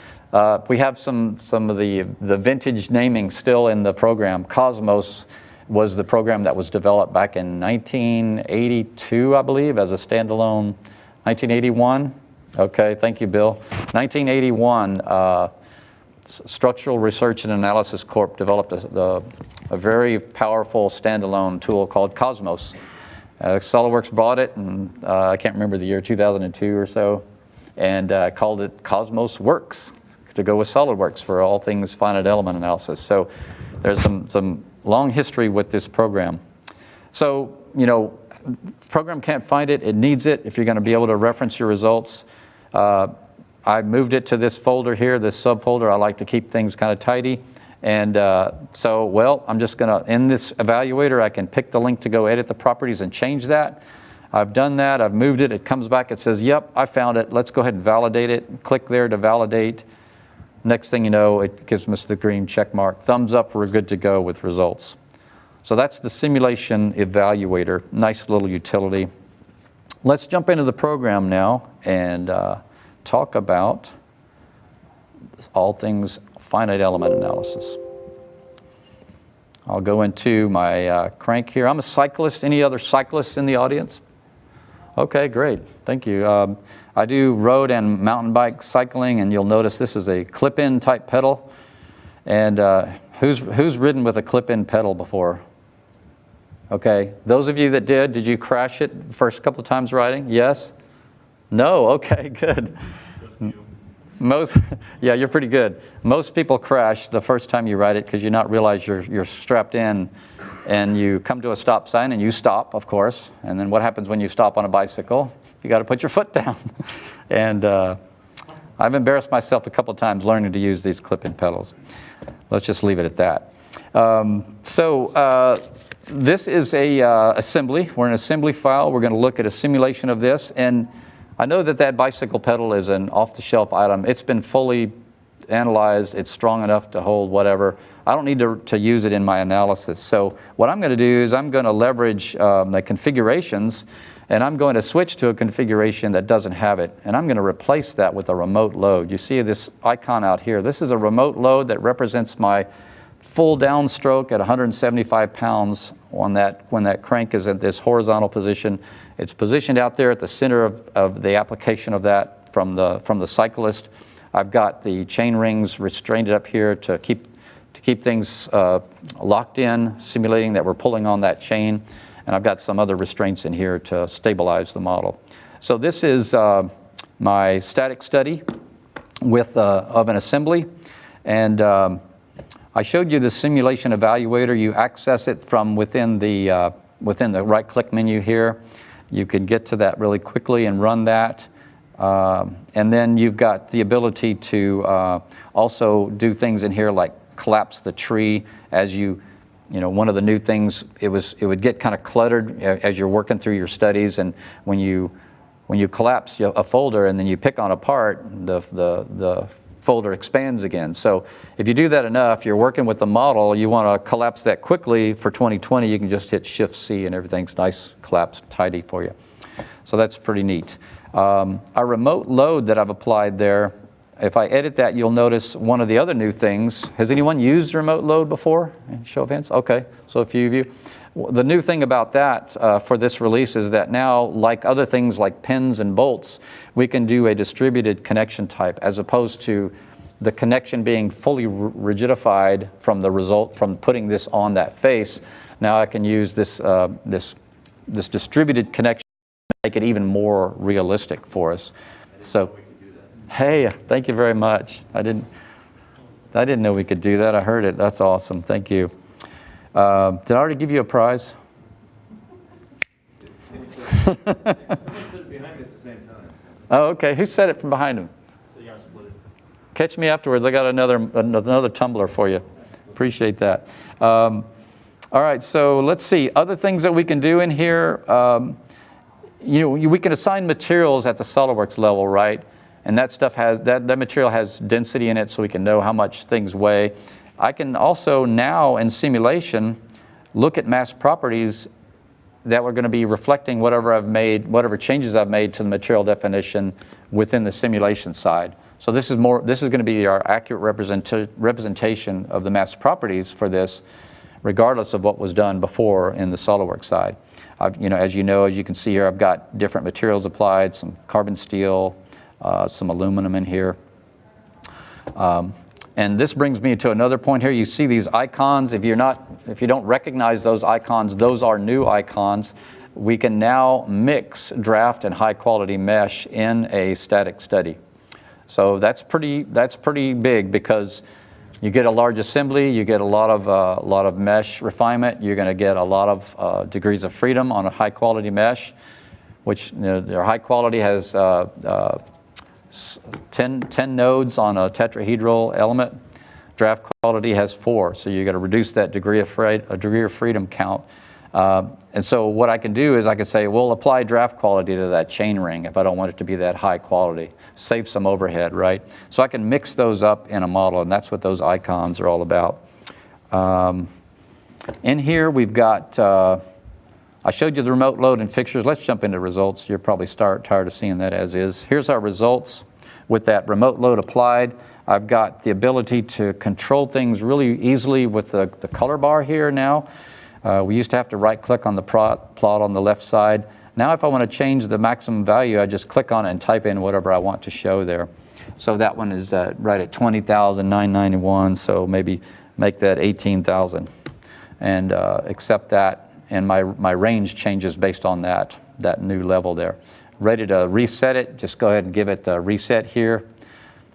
[SPEAKER 1] We have some of the vintage naming still in the program. Cosmos was the program that was developed back in 1982, I believe, as a standalone, 1981? Okay, thank you, Bill. 1981, Structural Research and Analysis Corp developed a very powerful standalone tool called Cosmos. SOLIDWORKS bought it, and I can't remember the year, 2002 or so, and called it Cosmos Works to go with SOLIDWORKS for all things finite element analysis. So there's some long history with this program. So, you know, the program can't find it, it needs it if you're going to be able to reference your results. I moved it to this folder here, this subfolder. I like to keep things kind of tidy. And so, well, I'm just going to, in this evaluator, I can pick the link to go edit the properties and change that. I've done that, I've moved it, it comes back, it says, yep, I found it. Let's go ahead and validate it. Click there to validate. Next thing you know, it gives us the green check mark. Thumbs up, we're good to go with results. So that's the simulation evaluator. Nice little utility. Let's jump into the program now and talk about all things finite element analysis. I'll go into my crank here. I'm a cyclist. Any other cyclists in the audience? Okay, great. Thank you. I do road and mountain bike cycling, and you'll notice this is a clip-in type pedal. And who's ridden with a clip-in pedal before? Okay, those of you that did you crash it the first couple of times riding? Yes? No? Okay, good. Most, yeah, you're pretty good. Most people crash the first time you ride it because you not realize you're strapped in, and you come to a stop sign and you stop, of course. And then what happens when you stop on a bicycle? You got to put your foot down. And I've embarrassed myself a couple of times learning to use these clip-in pedals. Let's just leave it at that. This is a assembly. We're an assembly file. We're going to look at a simulation of this. And I know that bicycle pedal is an off-the-shelf item. It's been fully analyzed. It's strong enough to hold whatever. I don't need to use it in my analysis. So what I'm going to do is I'm going to leverage the configurations, and I'm going to switch to a configuration that doesn't have it. And I'm going to replace that with a remote load. You see this icon out here. This is a remote load that represents my full downstroke at 175 pounds on that, when that crank is at this horizontal position. It's positioned out there at the center of the application of that from the cyclist. I've got the chain rings restrained up here to keep things locked in, simulating that we're pulling on that chain. And I've got some other restraints in here to stabilize the model. So this is my static study of an assembly. And I showed you the simulation evaluator. You access it from within the right-click menu here. You can get to that really quickly and run that. And then you've got the ability to also do things in here like collapse the tree as you know, one of the new things, it would get kind of cluttered as you're working through your studies, and when you collapse a folder and then you pick on a part, the folder expands again. So if you do that enough, you're working with the model, you want to collapse that quickly. For 2020, you can just hit Shift-C and everything's nice, collapsed, tidy for you. So that's pretty neat. Our remote load that I've applied there, if I edit that, you'll notice one of the other new things. Has anyone used remote load before? Show of hands? Okay, so a few of you. The new thing about that for this release is that now, like other things like pins and bolts, we can do a distributed connection type as opposed to the connection being fully rigidified from the result from putting this on that face. Now I can use this distributed connection to make it even more realistic for us. So. Hey, thank you very much. I didn't know we could do that. I heard it. That's awesome. Thank you. Did I already give you a prize?
[SPEAKER 5] Someone said it behind me at the same time.
[SPEAKER 1] Oh, okay. Who said it from behind him? Catch me afterwards. I got another tumbler for you. Appreciate that. All right. So let's see. Other things that we can do in here. We can assign materials at the SOLIDWORKS level, right? And that stuff that material has density in it, so we can know how much things weigh. I can also now in simulation look at mass properties that we're going to be reflecting whatever changes I've made to the material definition within the simulation side. So this is going to be our accurate representation of the mass properties for this, regardless of what was done before in the SOLIDWORKS side. As you can see here, I've got different materials applied, some carbon steel, some aluminum in here. And this brings me to another point here. You see these icons. If you don't recognize those icons, those are new icons. We can now mix draft and high quality mesh in a static study. So that's pretty big, because you get a large assembly, you get a lot of mesh refinement, you're going to get a lot of degrees of freedom on a high quality mesh, which their high quality has 10 nodes on a tetrahedral element. Draft quality has 4, so you're going to reduce that degree of freedom count. And so what I can do is I can say, well, apply draft quality to that chain ring if I don't want it to be that high quality. Save some overhead, right? So I can mix those up in a model, and that's what those icons are all about. In here we've got, I showed you the remote load and fixtures. Let's jump into results. You're probably tired of seeing that as is. Here's our results with that remote load applied. I've got the ability to control things really easily with the color bar here now. We used to have to right-click on the plot on the left side. Now if I want to change the maximum value, I just click on it and type in whatever I want to show there. So that one is right at 20,991, so maybe make that 18,000 and accept that. And my range changes based on that new level there. Ready to reset it, just go ahead and give it a reset here.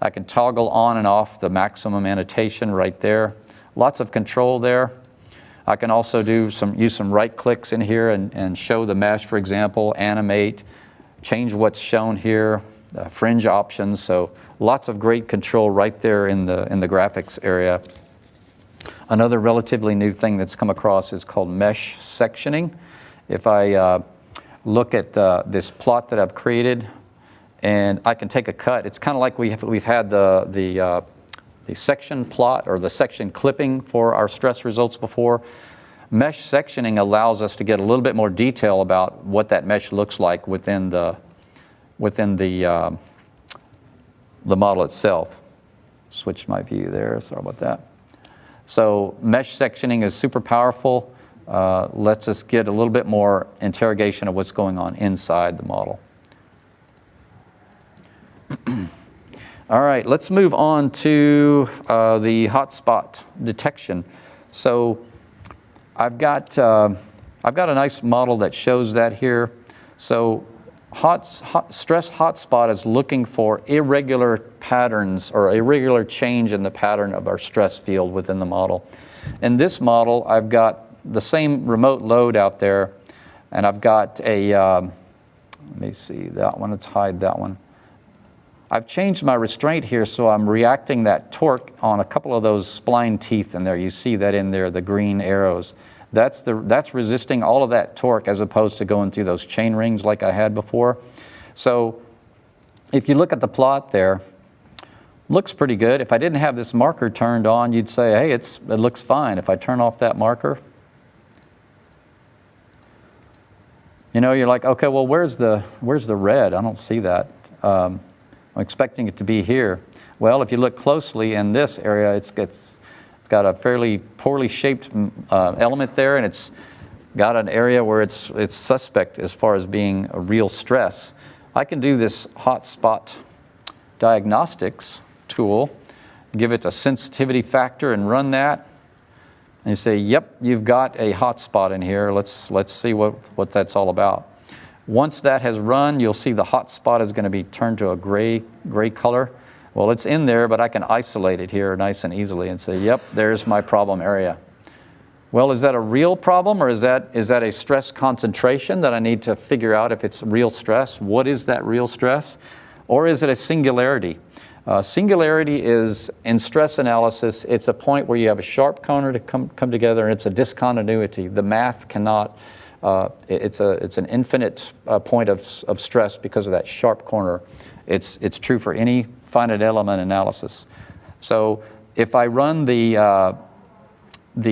[SPEAKER 1] I can toggle on and off the maximum annotation right there. Lots of control there. I can also use some right clicks in here and show the mesh, for example, animate, change what's shown here, fringe options. So lots of great control right there in the graphics area. Another relatively new thing that's come across is called mesh sectioning. If I look at this plot that I've created, and I can take a cut. It's kind of like we've had the section plot or the section clipping for our stress results before. Mesh sectioning allows us to get a little bit more detail about what that mesh looks like within the model itself. Switch my view there, sorry about that. So mesh sectioning is super powerful. Lets us get a little bit more interrogation of what's going on inside the model. All right, let's move on to the hotspot detection. So I've got a nice model that shows that here. So stress hotspot is looking for irregular patterns or irregular change in the pattern of our stress field within the model. In this model, I've got the same remote load out there, and I've got a, let me see that one, let's hide that one. I've changed my restraint here, so I'm reacting that torque on a couple of those spline teeth in there. You see that in there, the green arrows. That's resisting all of that torque as opposed to going through those chain rings like I had before. So if you look at the plot there, looks pretty good. If I didn't have this marker turned on, you'd say, hey, it looks fine. If I turn off that marker, you know, you're like, okay, well, where's the red? I don't see that. I'm expecting it to be here. Well, if you look closely in this area, it's got a fairly poorly shaped element there, and it's got an area where it's suspect as far as being a real stress. I can do this hotspot diagnostics tool, give it a sensitivity factor and run that. And you say, yep, you've got a hotspot in here. Let's see what that's all about. Once that has run, you'll see the hotspot is going to be turned to a gray color. Well, it's in there, but I can isolate it here nice and easily and say, yep, there's my problem area. Well, is that a real problem, or is that a stress concentration that I need to figure out if it's real stress? What is that real stress? Or is it a singularity? Singularity is, in stress analysis, it's a point where you have a sharp corner to come together, and it's a discontinuity. The math cannot, it's an infinite point of stress because of that sharp corner. It's true for any finite element analysis. So if I run the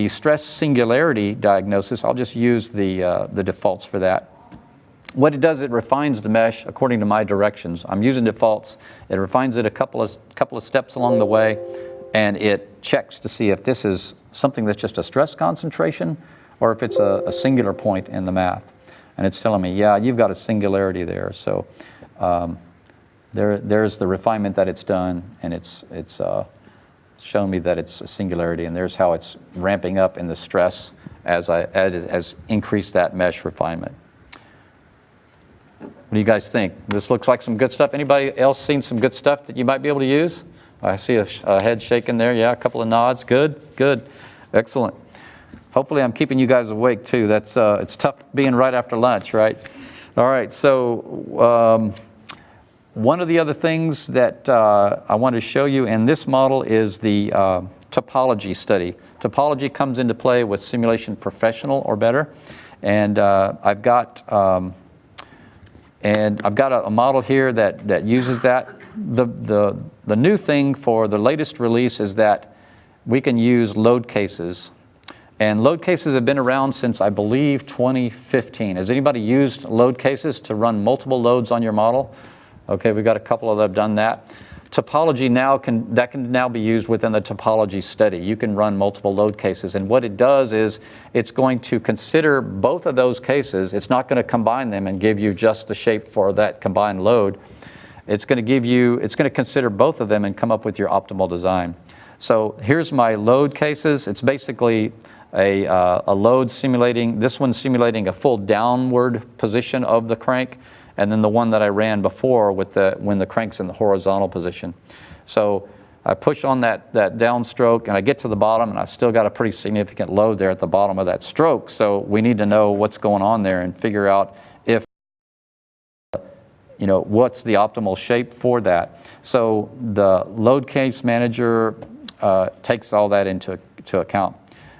[SPEAKER 1] stress singularity diagnosis, I'll just use the defaults for that. What it does, it refines the mesh according to my directions. I'm using defaults. It refines it a couple of steps along the way, and it checks to see if this is something that's just a stress concentration or if it's a singular point in the math. And it's telling me, yeah, you've got a singularity there. So there's the refinement that it's done, and it's shown me that it's a singularity, and there's how it's ramping up in the stress as increased that mesh refinement. What do you guys think? This looks like some good stuff. Anybody else seen some good stuff that you might be able to use? I see a head shaking there. Yeah, a couple of nods. Good. Excellent. Hopefully I'm keeping you guys awake too. That's it's tough being right after lunch, right? All right, so one of the other things that I want to show you in this model is the topology study. Topology comes into play with Simulation Professional or better, and I've got a model here that uses that. The new thing for the latest release is that we can use load cases. And load cases have been around since, I believe, 2015. Has anybody used load cases to run multiple loads on your model? Okay, we've got a couple that have done that. Topology can now be used within the topology study. You can run multiple load cases, and what it does is it's going to consider both of those cases. It's not going to combine them and give you just the shape for that combined load. It's going to consider both of them and come up with your optimal design. So here's my load cases. It's basically a load simulating, this one's simulating a full downward position of the crank, and then the one that I ran before with when the crank's in the horizontal position. So I push on that downstroke, and I get to the bottom, and I've still got a pretty significant load there at the bottom of that stroke. So we need to know what's going on there and figure out if, what's the optimal shape for that. So the load case manager takes all that into account.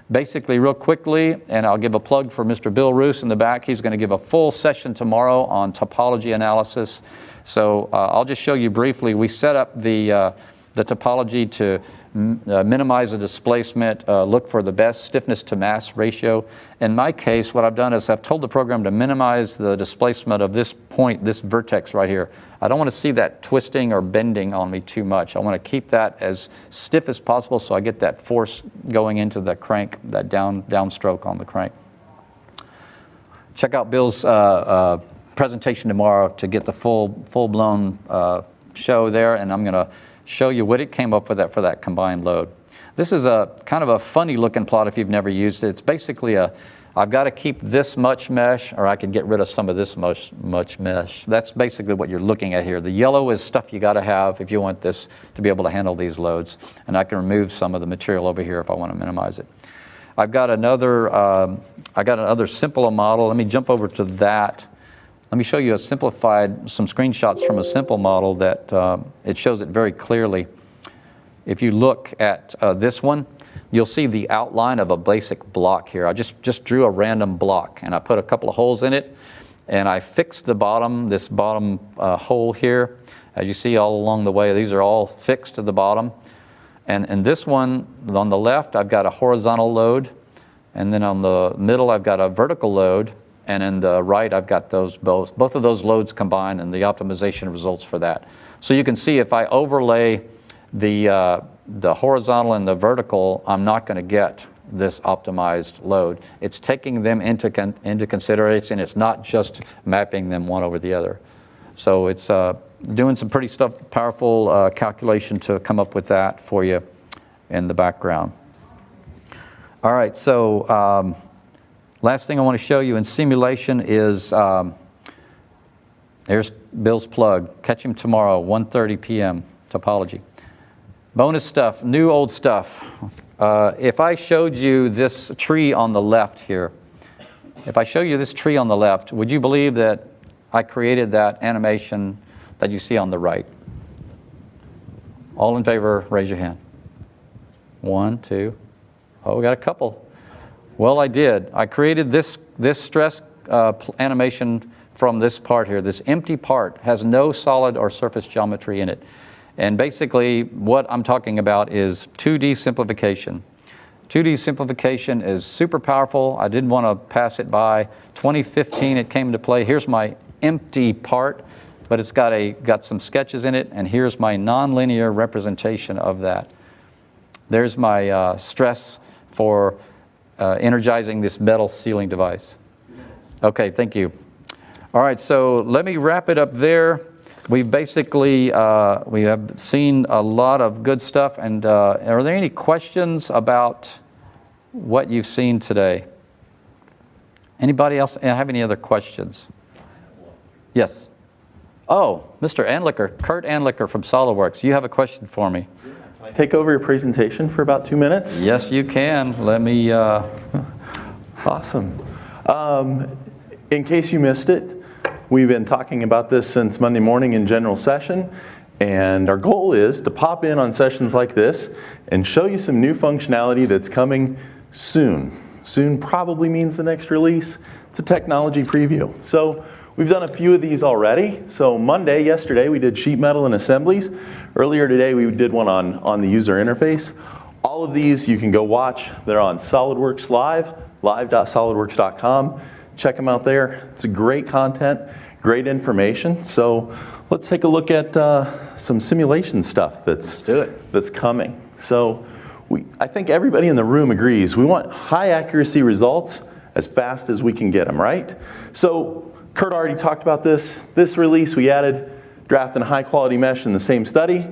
[SPEAKER 1] Basically, real quickly, and I'll give a plug for Mr. Bill Roos in the back. He's going to give a full session tomorrow on topology analysis. So I'll just show you briefly. We set up the topology to minimize the displacement, look for the best stiffness to mass ratio. In my case, what I've done is I've told the program to minimize the displacement of this point, this vertex right here. I don't want to see that twisting or bending on me too much. I want to keep that as stiff as possible so I get that force going into the crank, that downstroke on the crank. Check out Bill's presentation tomorrow to get the full-blown show there, and I'm going to show you what it came up with for that combined load. This is a kind of a funny looking plot if you've never used it. It's basically I've got to keep this much mesh, or I can get rid of some of this much mesh. That's basically what you're looking at here. The yellow is stuff you got to have if you want this to be able to handle these loads. And I can remove some of the material over here if I want to minimize it. I've got another simpler model. Let me jump over to that. Let me show you some screenshots from a simple model that it shows it very clearly. If you look at this one, you'll see the outline of a basic block here. I just drew a random block, and I put a couple of holes in it, and I fixed this bottom hole here. As you see all along the way, these are all fixed to the bottom. And this one, on the left, I've got a horizontal load, and then on the middle, I've got a vertical load, and in the right, I've got both of those loads combined and the optimization results for that. So you can see if I overlay the horizontal and the vertical, I'm not going to get this optimized load. It's taking them into consideration. It's not just mapping them one over the other. So it's doing some pretty powerful calculation to come up with that for you in the background. All right, so last thing I want to show you in simulation is, there's Bill's plug. Catch him tomorrow, 1:30 p.m., topology. Bonus stuff, new old stuff. If I showed you this tree on the left here, if I show you this tree on the left, would you believe that I created that animation that you see on the right? All in favor, raise your hand. 1, 2. Oh, we got a couple. Well, I did. I created this stress animation from this part here. This empty part has no solid or surface geometry in it. And basically, what I'm talking about is 2D simplification. 2D simplification is super powerful. I didn't want to pass it by. 2015, it came into play. Here's my empty part, but it's got some sketches in it, and here's my nonlinear representation of that. There's my stress for energizing this metal sealing device. Okay, thank you. All right, so let me wrap it up there. We've basically, we have seen a lot of good stuff, and are there any questions about what you've seen today? Anybody else have any other questions? Yes. Oh, Mr. Andlicker, Kurt Andlicker from SOLIDWORKS, you have a question for me.
[SPEAKER 6] Can I take over your presentation for about 2 minutes?
[SPEAKER 1] Yes, you can. Let me...
[SPEAKER 6] Awesome. In case you missed it, we've been talking about this since Monday morning in general session, and our goal is to pop in on sessions like this and show you some new functionality that's coming soon. Soon probably means the next release. It's a technology preview. So we've done a few of these already. So yesterday, we did sheet metal and assemblies. Earlier today, we did one on the user interface. All of these you can go watch. They're on SolidWorks Live, live.solidworks.com. Check them out there. It's a great content, great information. So let's take a look at some simulation stuff that's coming. So I think everybody in the room agrees we want high accuracy results as fast as we can get them, right? So Kurt already talked about this. This release, we added draft and high quality mesh in the same study.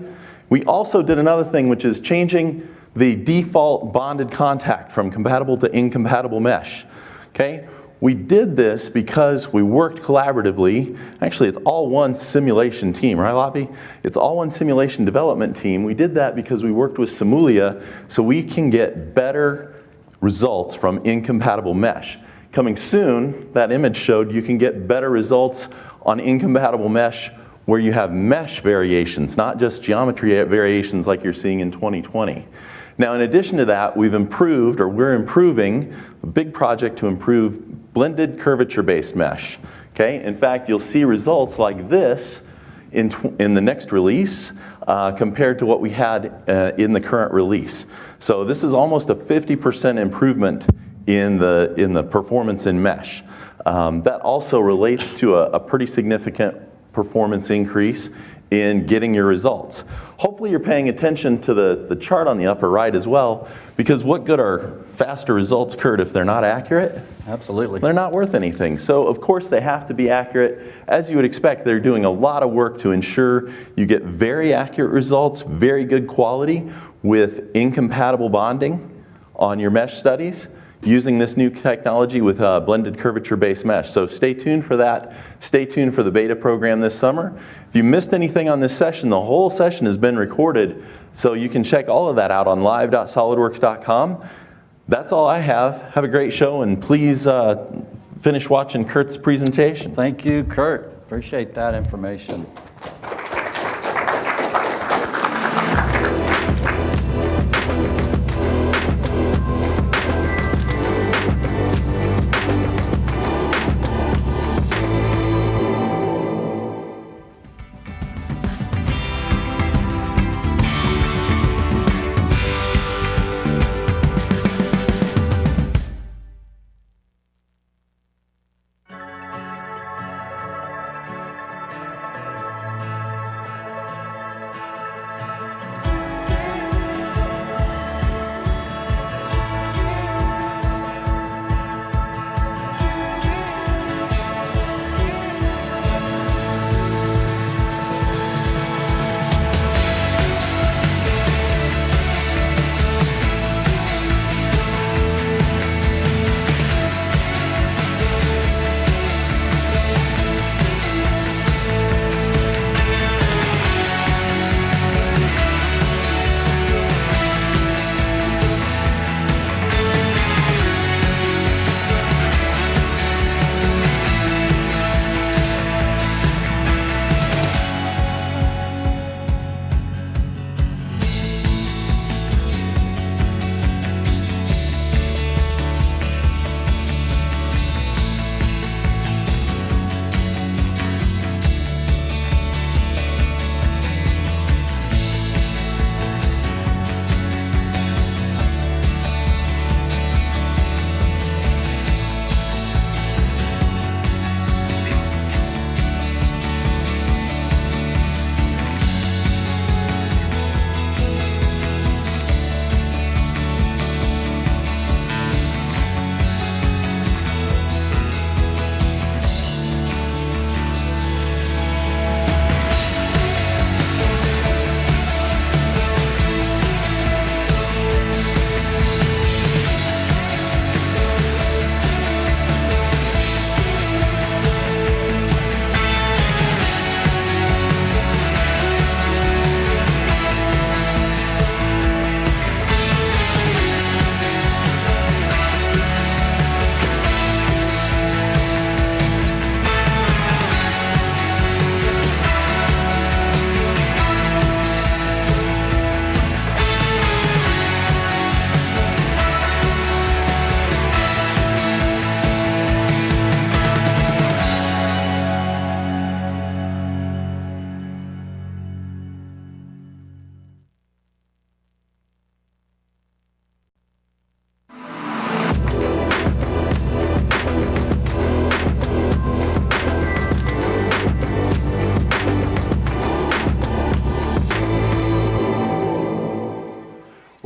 [SPEAKER 6] We also did another thing, which is changing the default bonded contact from compatible to incompatible mesh. Okay? We did this because we worked collaboratively. Actually, it's all one simulation team, right, Lavi? It's all one simulation development team. We did that because we worked with Simulia so we can get better results from incompatible mesh. Coming soon, that image showed you can get better results on incompatible mesh where you have mesh variations, not just geometry variations like you're seeing in 2020. Now, in addition to that, we're improving a big project to improve blended curvature-based mesh. Okay? In fact, you'll see results like this in the next release compared to what we had in the current release. So this is almost a 50% improvement in the performance in mesh. That also relates to a pretty significant performance increase in getting your results. Hopefully you're paying attention to the chart on the upper right as well, because what good are faster results, Kurt, if they're not accurate?
[SPEAKER 1] Absolutely.
[SPEAKER 6] They're not worth anything. So of course they have to be accurate. As you would expect, they're doing a lot of work to ensure you get very accurate results, very good quality with incompatible bonding on your mesh studies using this new technology with blended curvature-based mesh. So stay tuned for that. Stay tuned for the beta program this summer. If you missed anything on this session, the whole session has been recorded, so you can check all of that out on live.solidworks.com. That's all I have. Have a great show, and please finish watching Kurt's presentation.
[SPEAKER 1] Thank you, Kurt. Appreciate that information.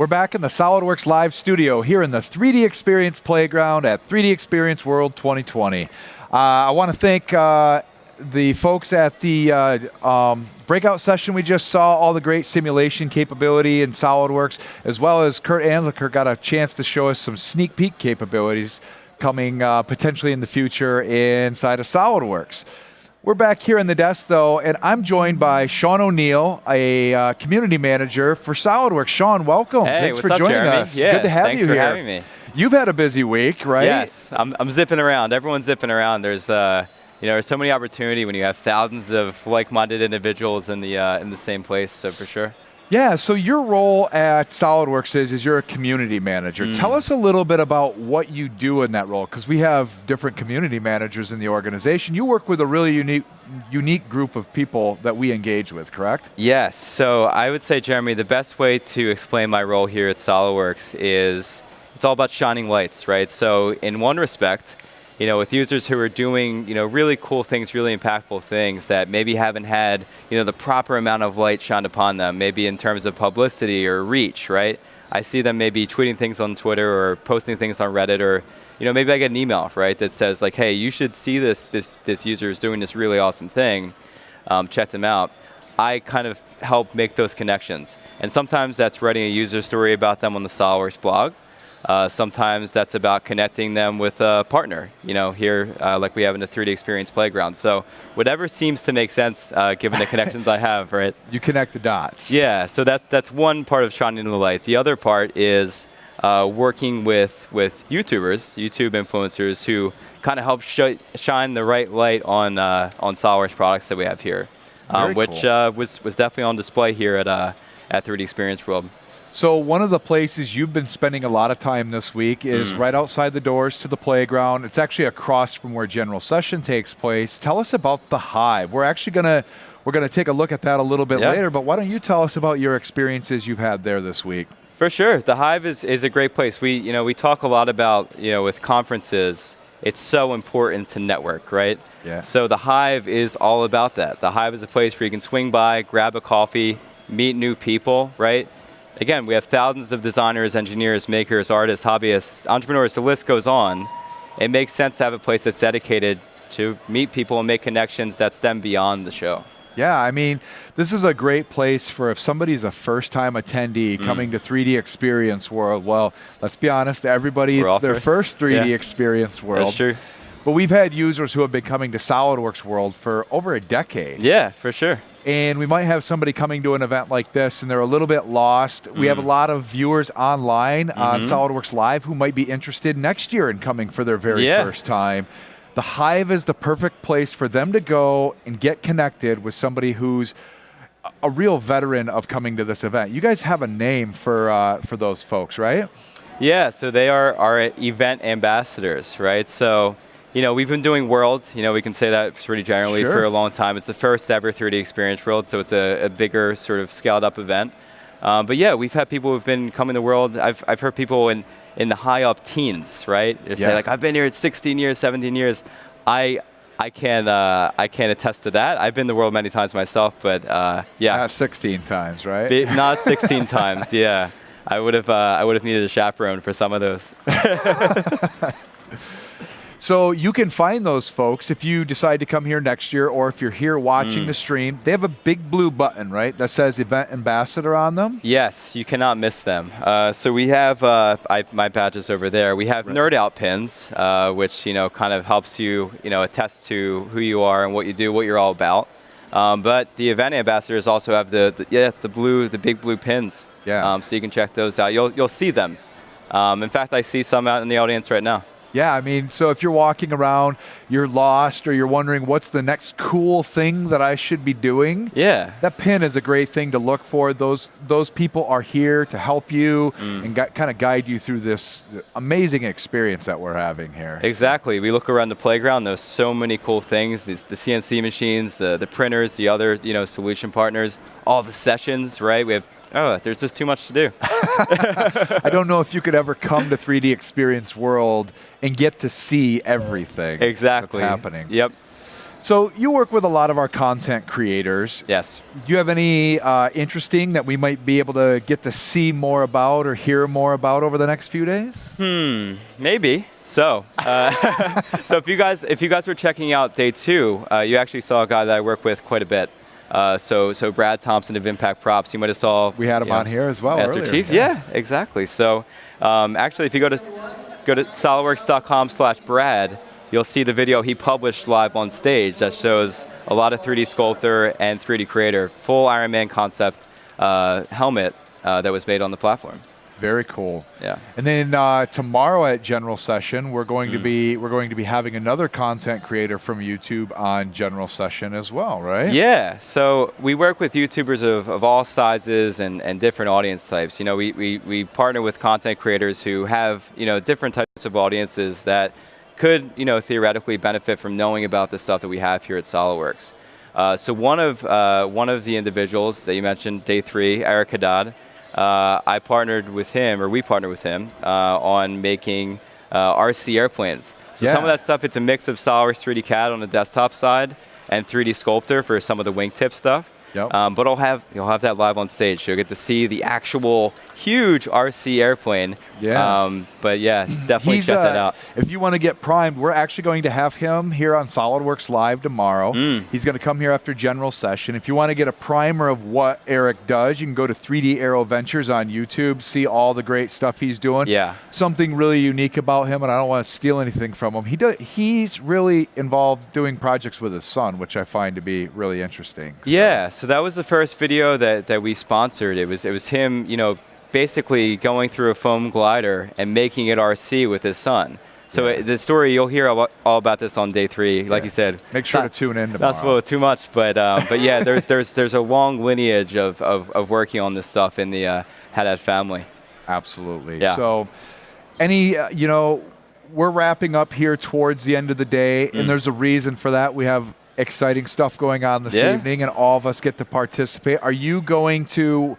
[SPEAKER 7] We're back in the SolidWorks Live studio here in the 3D Experience Playground at 3D Experience World 2020. I want to thank the folks at the breakout session we just saw, all the great simulation capability in SolidWorks, as well as Kurt Anzliker got a chance to show us some sneak peek capabilities. coming potentially in the future inside of SolidWorks. We're back here in the desk, though, and I'm joined by Sean O'Neill, a community manager for SolidWorks. Sean, welcking.
[SPEAKER 8] Hey,
[SPEAKER 7] Thanks
[SPEAKER 8] what's
[SPEAKER 7] for
[SPEAKER 8] up,
[SPEAKER 7] joining
[SPEAKER 8] Jeremy?
[SPEAKER 7] us.
[SPEAKER 8] Yeah,
[SPEAKER 7] Good to have
[SPEAKER 8] thanks
[SPEAKER 7] you
[SPEAKER 8] for
[SPEAKER 7] here.
[SPEAKER 8] having me.
[SPEAKER 7] You've had a busy week, right?
[SPEAKER 8] Yes, I'm zipping around. Everyone's zipping around. There's there's so many opportunity when you have thousands of like-minded individuals in the same place. So for sure.
[SPEAKER 7] Yeah, so your role at SolidWorks is you're a community manager. Tell us a little bit about what you do in that role, because we have different community managers in the organization. You work with a really unique group of people that we engage with, correct?
[SPEAKER 8] Yes, so I would say, Jeremy, the best way to explain my role here at SolidWorks is it's all about shining lights, right? So in one respect, with users who are doing, really cool things, really impactful things that maybe haven't had, the proper amount of light shined upon them, maybe in terms of publicity or reach, right? I see them maybe tweeting things on Twitter or posting things on Reddit, or, maybe I get an email, right, that says like, hey, you should see this user is doing this really awesome thing. Check them out. I kind of help make those connections. And sometimes that's writing a user story about them on the SolidWorks blog. Sometimes that's about connecting them with a partner, here like we have in the 3D Experience Playground. So whatever seems to make sense given the connections I have, right?
[SPEAKER 7] You connect the dots.
[SPEAKER 8] Yeah, so that's one part of shining the light. The other part is working with YouTubers, YouTube influencers who kind of help shine the right light on SolidWorks products that we have here, which
[SPEAKER 7] cool.
[SPEAKER 8] Was definitely on display here at 3D Experience World.
[SPEAKER 7] So one of the places you've been spending a lot of time this week is right outside the doors to the playground. It's actually across from where General Session takes place. Tell us about the Hive. We're actually gonna take a look at that a little bit later, but why don't you tell us about your experiences you've had there this week?
[SPEAKER 8] For sure, the Hive is a great place. We talk a lot about, with conferences, it's so important to network, right?
[SPEAKER 7] Yeah.
[SPEAKER 8] So the Hive is all about that. The Hive is a place where you can swing by, grab a coffee, meet new people, right? Again, we have thousands of designers, engineers, makers, artists, hobbyists, entrepreneurs, the list goes on. It makes sense to have a place that's dedicated to meet people and make connections that stem beyond the show.
[SPEAKER 7] Yeah, I mean, this is a great place for if somebody's a first-time attendee coming to 3D Experience World. Well, let's be honest, everybody, it's their first 3D Experience World.
[SPEAKER 8] That's true.
[SPEAKER 7] But we've had users who have been coming to SolidWorks World for over a decade.
[SPEAKER 8] Yeah, for sure.
[SPEAKER 7] And we might have somebody coming to an event like this and they're a little bit lost. We have a lot of viewers online on SolidWorks Live who might be interested next year in coming for their very first time. The Hive is the perfect place for them to go and get connected with somebody who's a real veteran of coming to this event. You guys have a name for those folks, right?
[SPEAKER 8] Yeah, so they are our event ambassadors, right? So, we've been doing World, we can say that pretty generally for a long time. It's the first ever 3D Experience World, so it's a bigger sort of scaled up event. But yeah, we've had people who've been coming to World. I've heard people in the high up teens, right? They say like, I've been here 16 years, 17 years. I can't attest to that. I've been to World many times myself, but yeah.
[SPEAKER 7] Not 16 times, right?
[SPEAKER 8] Not 16 times, yeah. I would have needed a chaperone for some of those.
[SPEAKER 7] So you can find those folks if you decide to come here next year, or if you're here watching the stream. They have a big blue button, right, that says Event Ambassador on them?
[SPEAKER 8] Yes, you cannot miss them. So we have, my badge is over there. We have Nerd Out pins, which kind of helps you attest to who you are and what you do, what you're all about. But the Event Ambassadors also have the big blue pins.
[SPEAKER 7] Yeah.
[SPEAKER 8] So you can check those out. You'll see them. In fact, I see some out in the audience right now.
[SPEAKER 7] Yeah, I mean, so if you're walking around, you're lost, or you're wondering what's the next cool thing that I should be doing, that pin is a great thing to look for. Those people are here to help you and kind of guide you through this amazing experience that we're having here.
[SPEAKER 8] Exactly. We look around the playground. There's so many cool things. The CNC machines, the printers, the other solution partners, all the sessions. Right? We have. Oh, there's just too much to do.
[SPEAKER 7] I don't know if you could ever come to 3D Experience World and get to see everything that's happening.
[SPEAKER 8] Yep.
[SPEAKER 7] So you work with a lot of our content creators.
[SPEAKER 8] Yes.
[SPEAKER 7] Do you have any interesting that we might be able to get to see more about or hear more about over the next few days?
[SPEAKER 8] Maybe. So, so if you guys were checking out day 2, you actually saw a guy that I work with quite a bit. So Brad Thompson of Impact Props, you might have saw.
[SPEAKER 7] We had him on here as well
[SPEAKER 8] Master
[SPEAKER 7] earlier.
[SPEAKER 8] Chief. Yeah, exactly. So actually, if you go go to solidworks.com/Brad, you'll see the video he published live on stage that shows a lot of 3D Sculptor and 3D Creator, full Iron Man concept helmet that was made on the platform.
[SPEAKER 7] Very cool.
[SPEAKER 8] Yeah.
[SPEAKER 7] And then tomorrow at General Session, we're going to be having another content creator from YouTube on General Session as well, right?
[SPEAKER 8] Yeah. So we work with YouTubers of all sizes and different audience types. You know, we partner with content creators who have, you know, different types of audiences that could, you know, theoretically benefit from knowing about the stuff that we have here at SolidWorks. So one of the individuals that you mentioned, day 3, Eric Haddad, we partnered with him on making RC airplanes. So some of that stuff, it's a mix of SolidWorks 3D CAD on the desktop side and 3D Sculptor for some of the wingtip stuff.
[SPEAKER 7] Yep.
[SPEAKER 8] But you'll have that live on stage. So you'll get to see the actual huge RC airplane.
[SPEAKER 7] Yeah.
[SPEAKER 8] But yeah, definitely check that out.
[SPEAKER 7] If you want to get primed, we're actually going to have him here on SolidWorks Live tomorrow. He's going to come here after General Session. If you want to get a primer of what Eric does, you can go to 3D Aero Ventures on YouTube, see all the great stuff he's doing.
[SPEAKER 8] Yeah.
[SPEAKER 7] Something really unique about him, and I don't want to steal anything from him. He's really involved doing projects with his son, which I find to be really interesting. So.
[SPEAKER 8] Yeah, so that was the first video that we sponsored. It was him, you know, basically going through a foam glider and making it RC with his son. So the story, you'll hear all about this on day 3, like you said.
[SPEAKER 7] Make sure to tune in tomorrow.
[SPEAKER 8] Not spoil too much, but yeah, there's a long lineage of working on this stuff in the Haddad family.
[SPEAKER 7] Absolutely.
[SPEAKER 8] Yeah.
[SPEAKER 7] So, you know, we're wrapping up here towards the end of the day, and there's a reason for that. We have exciting stuff going on this evening, and all of us get to participate. Are you going to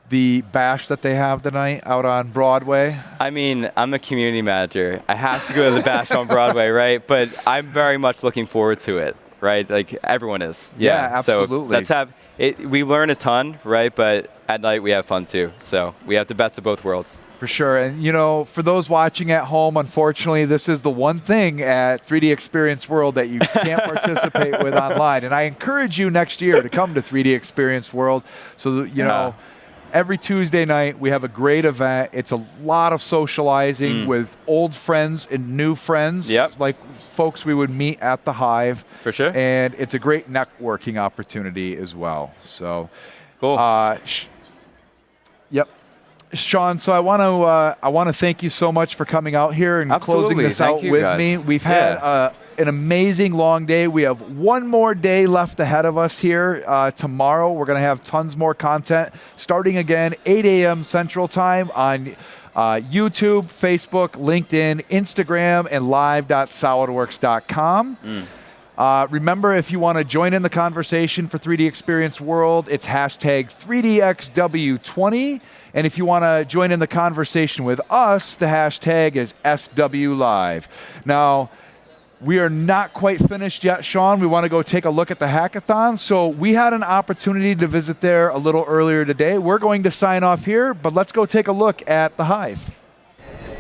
[SPEAKER 7] the bash that they have tonight out on Broadway?
[SPEAKER 8] I mean, I'm a community manager. I have to go to the bash on Broadway, right? But I'm very much looking forward to it, right? Like everyone is.
[SPEAKER 7] Yeah, absolutely.
[SPEAKER 8] So we learn a ton, right? But at night we have fun too. So we have the best of both worlds.
[SPEAKER 7] For sure. And, you know, for those watching at home, unfortunately, this is the one thing at 3D Experience World that you can't participate with online. And I encourage you next year to come to 3D Experience World so that, you know, every Tuesday night, we have a great event. It's a lot of socializing with old friends and new friends, like folks we would meet at the Hive.
[SPEAKER 8] For sure.
[SPEAKER 7] And it's a great networking opportunity as well. So,
[SPEAKER 8] cool.
[SPEAKER 7] Yep. Sean, so I want to thank you so much for coming out here and closing this out with me. We've had an amazing long day. We have one more day left ahead of us here. Tomorrow, we're going to have tons more content starting again 8 a.m. Central Time on YouTube, Facebook, LinkedIn, Instagram, and live.solidworks.com. Remember, if you want to join in the conversation for 3D Experience World, it's hashtag 3DXW20. And if you want to join in the conversation with us, the hashtag is SWLive. Now, we are not quite finished yet, Sean. We want to go take a look at the hackathon. So we had an opportunity to visit there a little earlier today. We're going to sign off here, but let's go take a look at the Hive.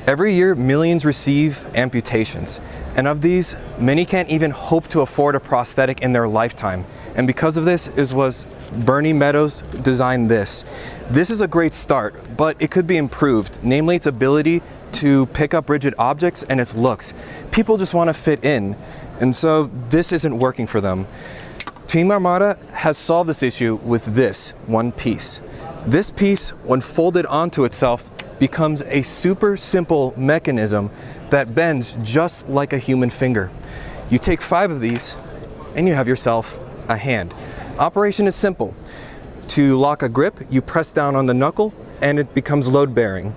[SPEAKER 9] Every year, millions receive amputations. And of these, many can't even hope to afford a prosthetic in their lifetime. And because of this was Bernie Meadows designed this. This is a great start, but it could be improved, namely its ability to pick up rigid objects and its looks. People just want to fit in, and so this isn't working for them. Team Armada has solved this issue with this one piece. This piece, when folded onto itself, becomes a super simple mechanism that bends just like a human finger. You take 5 of these, and you have yourself a hand. Operation is simple. To lock a grip, you press down on the knuckle, and it becomes load-bearing.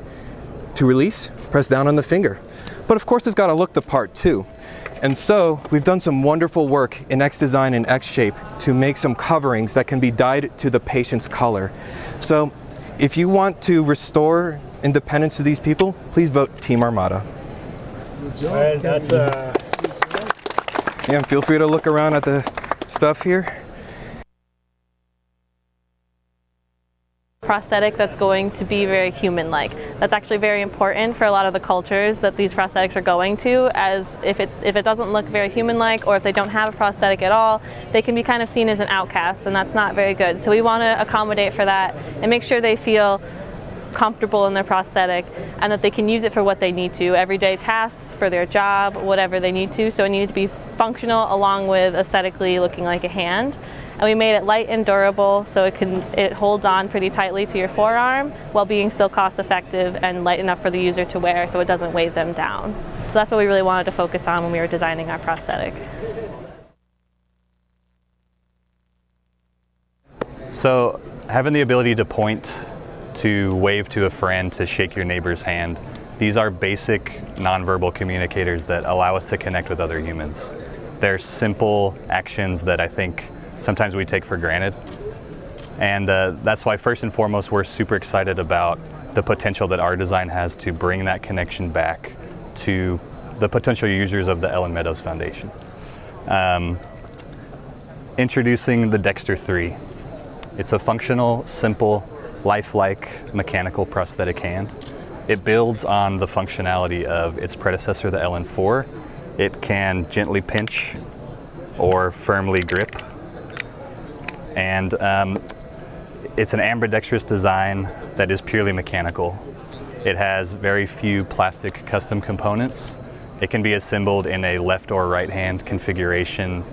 [SPEAKER 9] To release, press down on the finger. But of course, it's got to look the part too. And so we've done some wonderful work in X Design and X Shape to make some coverings that can be dyed to the patient's color. So if you want to restore independence to these people, please vote Team Armada.
[SPEAKER 10] And that's
[SPEAKER 9] yeah, feel free to look around at the stuff here.
[SPEAKER 11] Prosthetic that's going to be very human-like. That's actually very important for a lot of the cultures that these prosthetics are going to, as if it doesn't look very human-like, or if they don't have a prosthetic at all, they can be kind of seen as an outcast, and that's not very good. So we want to accommodate for that and make sure they feel comfortable in their prosthetic, and that they can use it for what they need to, everyday tasks, for their job, whatever they need to. So it needed to be functional along with aesthetically looking like a hand. And we made it light and durable, so it holds on pretty tightly to your forearm while being still cost effective and light enough for the user to wear so it doesn't weigh them down. So that's what we really wanted to focus on when we were designing our prosthetic.
[SPEAKER 12] So having the ability to point, to wave to a friend, to shake your neighbor's hand, these are basic nonverbal communicators that allow us to connect with other humans. They're simple actions that I think sometimes we take for granted. And that's why first and foremost we're super excited about the potential that our design has to bring that connection back to the potential users of the Ellen Meadows Foundation. Introducing the Dexter 3. It's a functional, simple, lifelike mechanical prosthetic hand. It builds on the functionality of its predecessor, the Ellen 4. It can gently pinch or firmly grip. And it's an ambidextrous design that is purely mechanical. It has very few plastic custom components. It can be assembled in a left or right hand configuration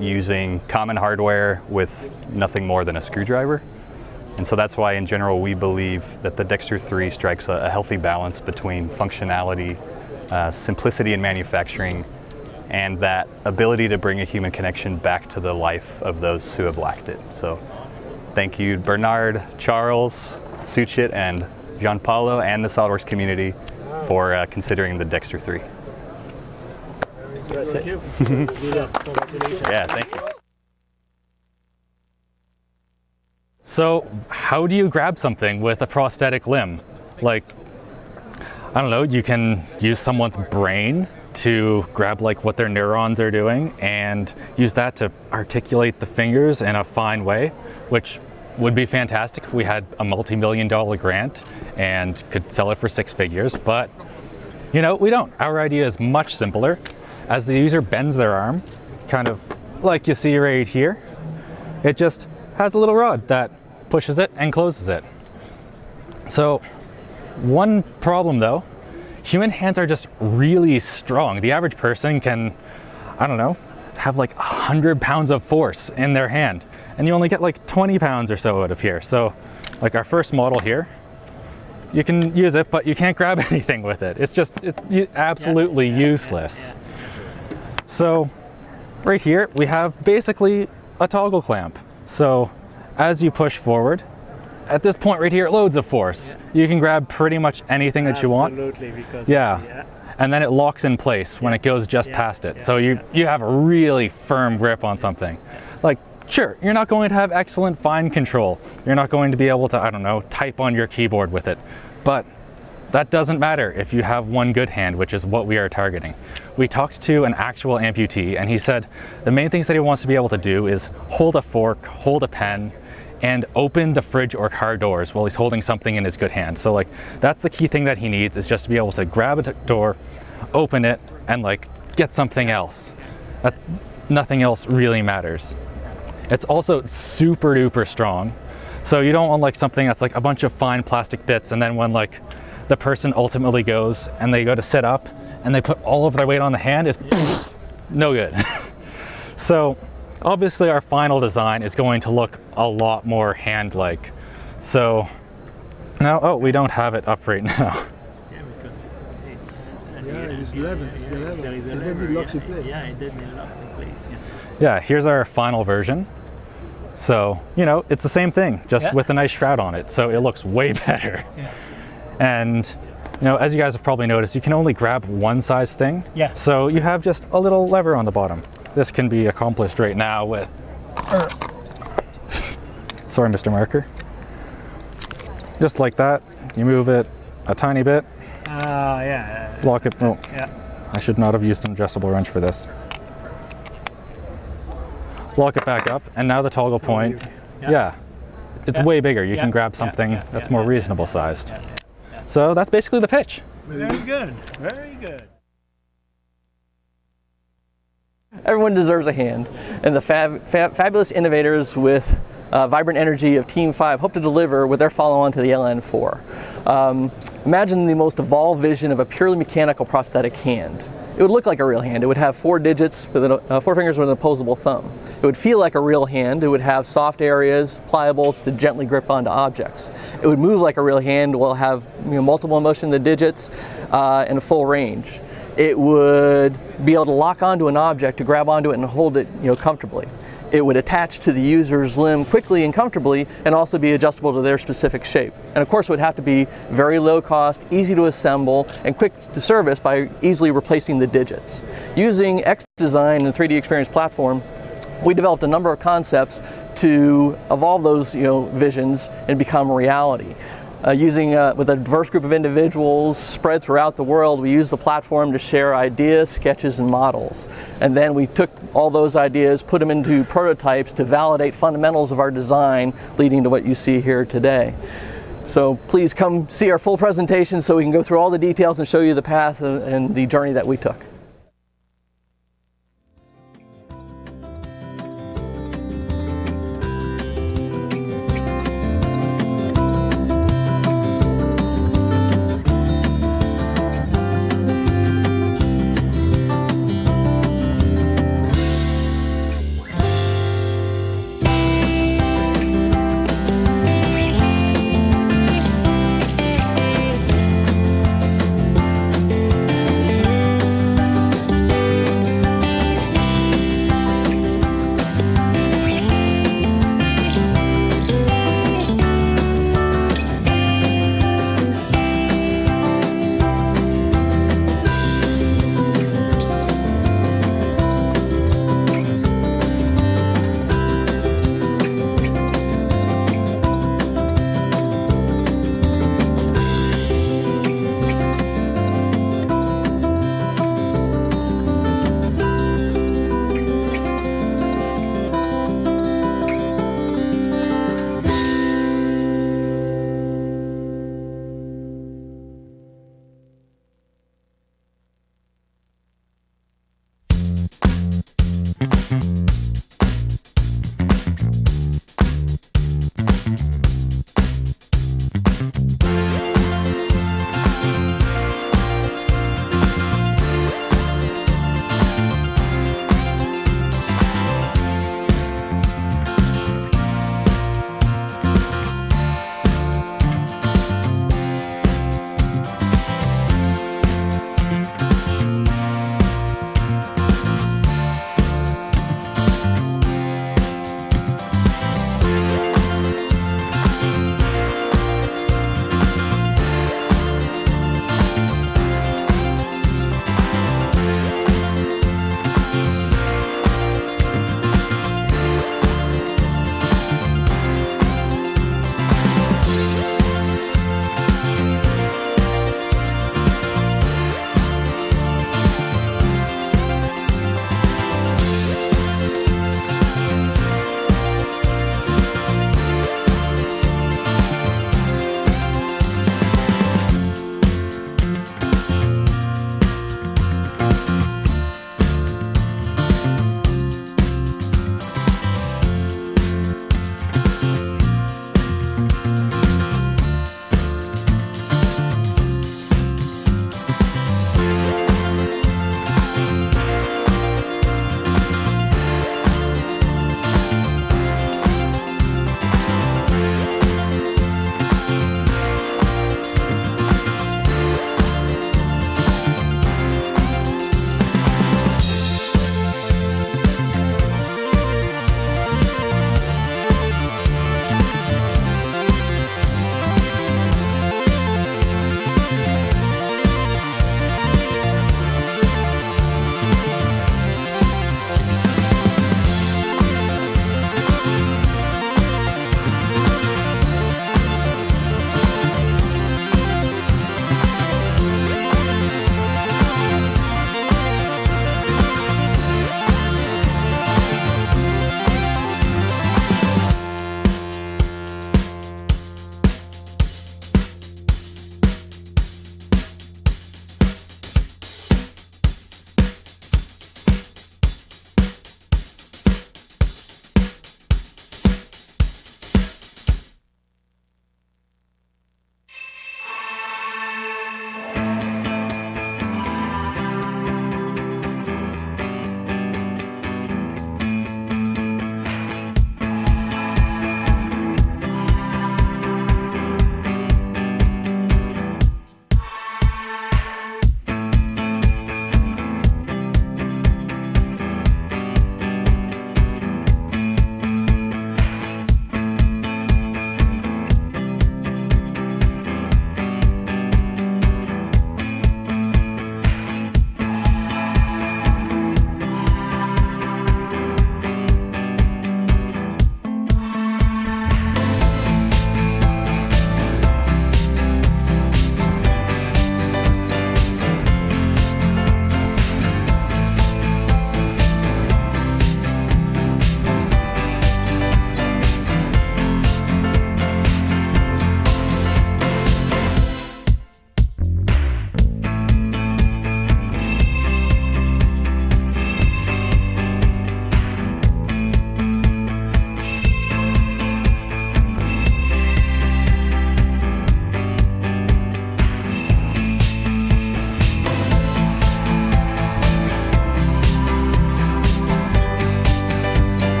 [SPEAKER 12] using common hardware with nothing more than a screwdriver. And so that's why in general we believe that the Dexter 3 strikes a healthy balance between functionality, simplicity in manufacturing, and that ability to bring a human connection back to the life of those who have lacked it. So thank you Bernard, Charles, Suchit, and Gianpaolo, and the SOLIDWORKS community for considering the Dexter 3.
[SPEAKER 10] Thank you.
[SPEAKER 12] Yeah, thank you.
[SPEAKER 13] So how do you grab something with a prosthetic limb? Like, I don't know, you can use someone's brain to grab like what their neurons are doing and use that to articulate the fingers in a fine way, which would be fantastic if we had a multi-million-dollar grant and could sell it for 6 figures, but you know, we don't. Our idea is much simpler. As the user bends their arm, kind of like you see right here, it just has a little rod that pushes it and closes it. So one problem though, human hands are just really strong. The average person can, I don't know, have like 100 pounds of force in their hand, and you only get like 20 pounds or so out of here. So like our first model here, you can use it, but you can't grab anything with it. It's just absolutely useless. So right here, we have basically a toggle clamp. So as you push forward, at this point right here, loads of force. You can grab pretty much anything that you want.
[SPEAKER 10] Absolutely, because
[SPEAKER 13] yeah. And then it locks in place when it goes just past it. So you have a really firm grip on something. Like, sure, you're not going to have excellent fine control. You're not going to be able to, I don't know, type on your keyboard with it. But that doesn't matter if you have one good hand, which is what we are targeting. We talked to an actual amputee, and he said the main things that he wants to be able to do is hold a fork, hold a pen, and open the fridge or car doors while he's holding something in his good hand. So like, that's the key thing that he needs, is just to be able to grab a door, open it, and like get something else. Nothing else really matters. It's also super duper strong. So you don't want like something that's like a bunch of fine plastic bits, and then when like the person ultimately goes and they go to sit up and they put all of their weight on the hand, it's no good. So obviously our final design is going to look a lot more hand-like. So now, oh, we don't have it up right now.
[SPEAKER 10] Yeah, because it's...
[SPEAKER 14] it's level, and then it locks in place.
[SPEAKER 10] Yeah, it did lock in place,
[SPEAKER 13] Yeah, here's our final version. So, you know, it's the same thing, just with a nice shroud on it. So it looks way better.
[SPEAKER 10] Yeah.
[SPEAKER 13] And, you know, as you guys have probably noticed, you can only grab one size thing. Yeah. So you have just a little lever on the bottom. This can be accomplished right now with, sorry, Mr. Marker. Just like that, you move it a tiny bit.
[SPEAKER 10] Yeah.
[SPEAKER 13] Lock it, oh,
[SPEAKER 10] Yeah.
[SPEAKER 13] I should not have used an adjustable wrench for this. Lock it back up, and now the toggle point, it's way bigger. You can grab something that's more reasonable sized. So that's basically the pitch.
[SPEAKER 10] Very good, very good.
[SPEAKER 15] Everyone deserves a hand, and the fabulous innovators with vibrant energy of Team 5 hope to deliver with their follow-on to the LN4. Imagine the most evolved vision of a purely mechanical prosthetic hand. It would look like a real hand. It would have 4 digits, with 4 fingers with an opposable thumb. It would feel like a real hand. It would have soft areas, pliables to gently grip onto objects. It would move like a real hand. Will have multiple motion of the digits and a full range. It would be able to lock onto an object, to grab onto it and hold it comfortably. It would attach to the user's limb quickly and comfortably, and also be adjustable to their specific shape. And of course, it would have to be very low cost, easy to assemble, and quick to service by easily replacing the digits. Using X Design and 3D Experience platform, we developed a number of concepts to evolve those visions and become reality. With a diverse group of individuals spread throughout the world, we used the platform to share ideas, sketches, and models. And then we took all those ideas, put them into prototypes to validate fundamentals of our design, leading to what you see here today. So please come see our full presentation so we can go through all the details and show you the path and the journey that we took.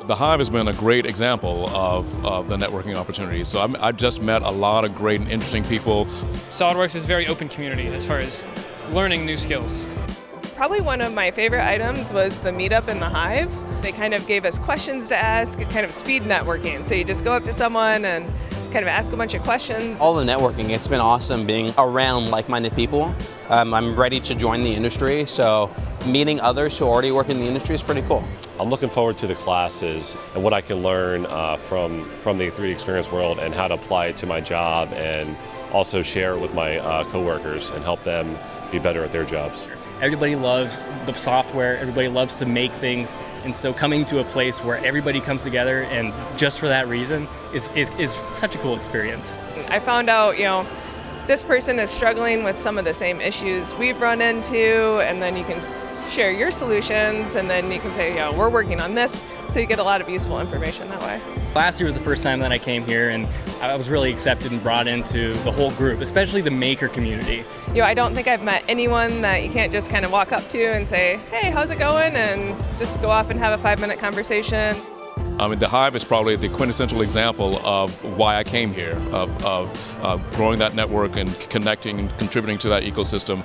[SPEAKER 16] The Hive has been a great example of the networking opportunities. So I've just met a lot of great and interesting people.
[SPEAKER 17] SOLIDWORKS is a very open community as far as learning new skills.
[SPEAKER 18] Probably one of my favorite items was the meetup in the Hive. They kind of gave us questions to ask, kind of speed networking. So you just go up to someone and kind of ask a bunch of questions.
[SPEAKER 19] All the networking, it's been awesome being around like-minded people. I'm ready to join the industry, so meeting others who already work in the industry is pretty cool.
[SPEAKER 20] I'm looking forward to the classes and what I can learn from the 3D Experience world and how to apply it to my job, and also share it with my coworkers and help them be better at their jobs.
[SPEAKER 21] Everybody loves the software, everybody loves to make things, and so coming to a place where everybody comes together and just for that reason is such a cool experience.
[SPEAKER 18] I found out, this person is struggling with some of the same issues we've run into, and then you can share your solutions, and then you can say, we're working on this, so you get a lot of useful information that way.
[SPEAKER 21] Last year was the first time that I came here, and I was really accepted and brought into the whole group, especially the maker community.
[SPEAKER 18] I don't think I've met anyone that you can't just kind of walk up to and say, hey, how's it going? And just go off and have a 5-minute conversation.
[SPEAKER 16] I mean, the Hive is probably the quintessential example of why I came here, of growing that network and connecting and contributing to that ecosystem.